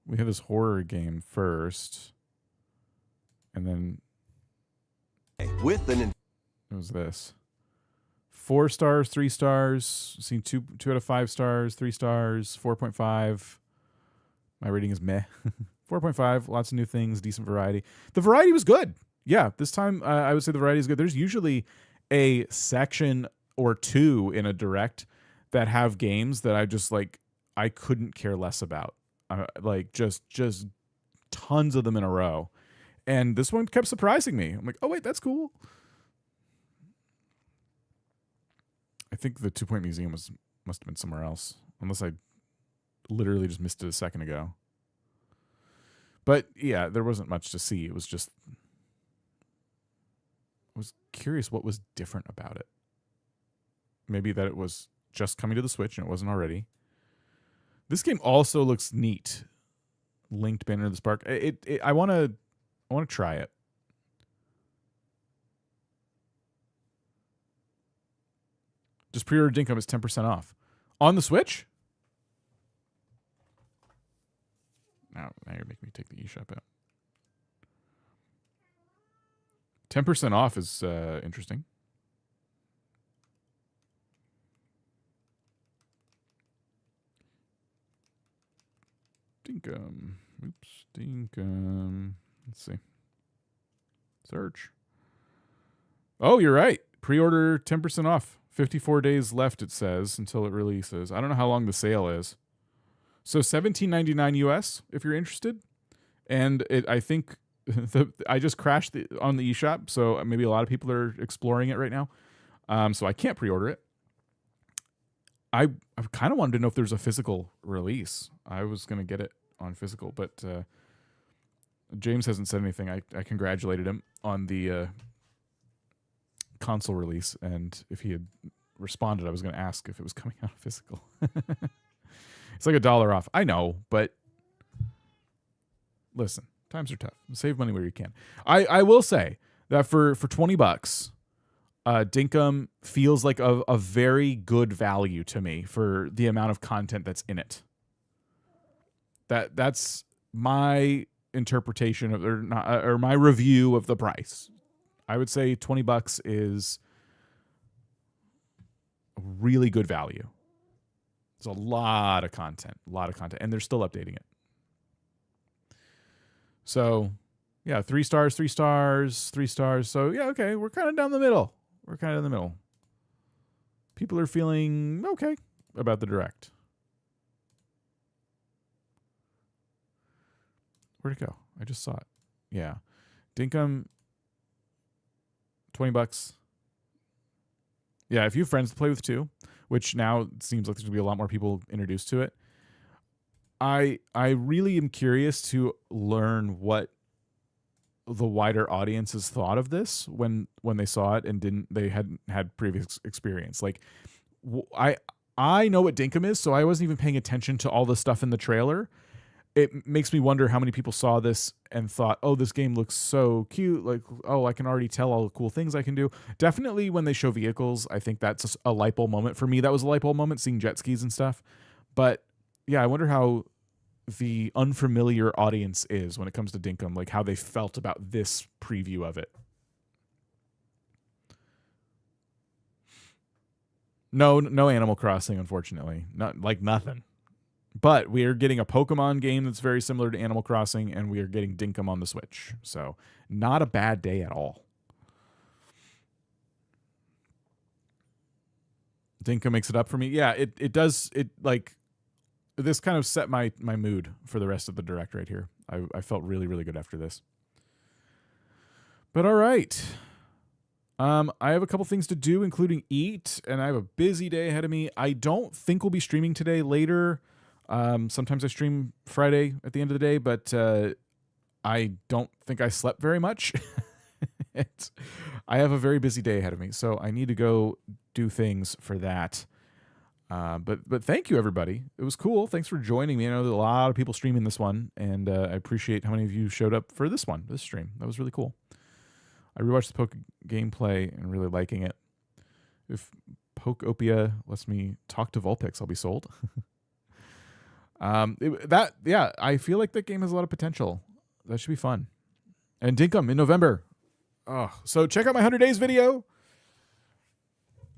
We had this horror game first, and then with an it was this 4 stars, 3 stars. Seen 2 out of 5 stars, 3 stars, 4.5. My rating is meh. 4.5. Lots of new things, decent variety. The variety was good. Yeah, this time I would say the variety is good. There's usually a section or 2 in a direct that have games that I couldn't care less about. Like just tons of them in a row. And this one kept surprising me. I'm like, oh wait, that's cool. I think the 2 Point Museum must have been somewhere else. Unless I literally just missed it a second ago. But yeah, there wasn't much to see. It was just, I was curious what was different about it. Maybe that it was just coming to the Switch and it wasn't already. This game also looks neat. Linked Banner of the Spark. I want to try it. Just pre-order Dinkum is 10% off on the Switch. Now you're making me take the eShop out. 10% off is interesting. Dinkum. Oops. Dinkum. Let's see. Search. Oh, you're right. Pre-order 10% off. 54 days left, it says, until it releases. I don't know how long the sale is. So $17.99 US if you're interested. And I think I just crashed on the eShop, so maybe a lot of people are exploring it right now. So I can't pre-order it. I kind of wanted to know if there's a physical release. I was going to get it on physical, but James hasn't said anything. I congratulated him on the console release, and if he had responded, I was going to ask if it was coming out physical. It's like $1 off. I know, but listen, times are tough. Save money where you can. I will say that for $20, Dinkum feels like a very good value to me for the amount of content that's in it. That's my interpretation of or my review of the price. I would say $20 is a really good value. It's a lot of content, and they're still updating it. So, yeah, 3 stars, 3 stars, 3 stars. So, yeah, okay, we're kind of down the middle. People are feeling okay about the Direct. Where'd it go? I just saw it. Yeah. Dinkum, $20. Yeah, if you have friends to play with too, which now it seems like there's going to be a lot more people introduced to it, I really am curious to learn what the wider audiences thought of this when they saw it and they hadn't had previous experience. Like, I know what Dinkum is, so I wasn't even paying attention to all the stuff in the trailer. It makes me wonder how many people saw this and thought, oh, this game looks so cute. Like, oh, I can already tell all the cool things I can do. Definitely when they show vehicles, I think that's a light bulb moment. For me, that was a light bulb moment, seeing jet skis and stuff. But yeah, I wonder how the unfamiliar audience is when it comes to Dinkum, like how they felt about this preview of it. No Animal Crossing, unfortunately. Nothing. But we are getting a Pokemon game that's very similar to Animal Crossing, and we are getting Dinkum on the Switch. So, not a bad day at all. Dinkum makes it up for me. Yeah, it does. This kind of set my mood for the rest of the Direct right here. I felt really, really good after this. But all right. I have a couple things to do, including eat, and I have a busy day ahead of me. I don't think we'll be streaming today. Later. Sometimes I stream Friday at the end of the day, but I don't think I slept very much. I have a very busy day ahead of me, so I need to go do things for that. But thank you, everybody. It was cool. Thanks for joining me. I know there's a lot of people streaming this one, and I appreciate how many of you showed up for this stream. That was really cool. I rewatched the Poke gameplay and really liking it. If Pokeopia lets me talk to Vulpix, I'll be sold. I feel like that game has a lot of potential. That should be fun. And Dinkum in November. Oh, so check out my 100 Days video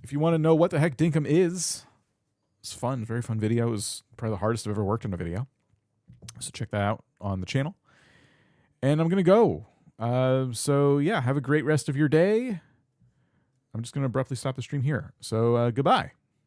if you want to know what the heck Dinkum is. It's fun, very fun video. It was probably the hardest I've ever worked on a video. So check that out on the channel. And I'm going to go. So yeah, have a great rest of your day. I'm just going to abruptly stop the stream here. So goodbye.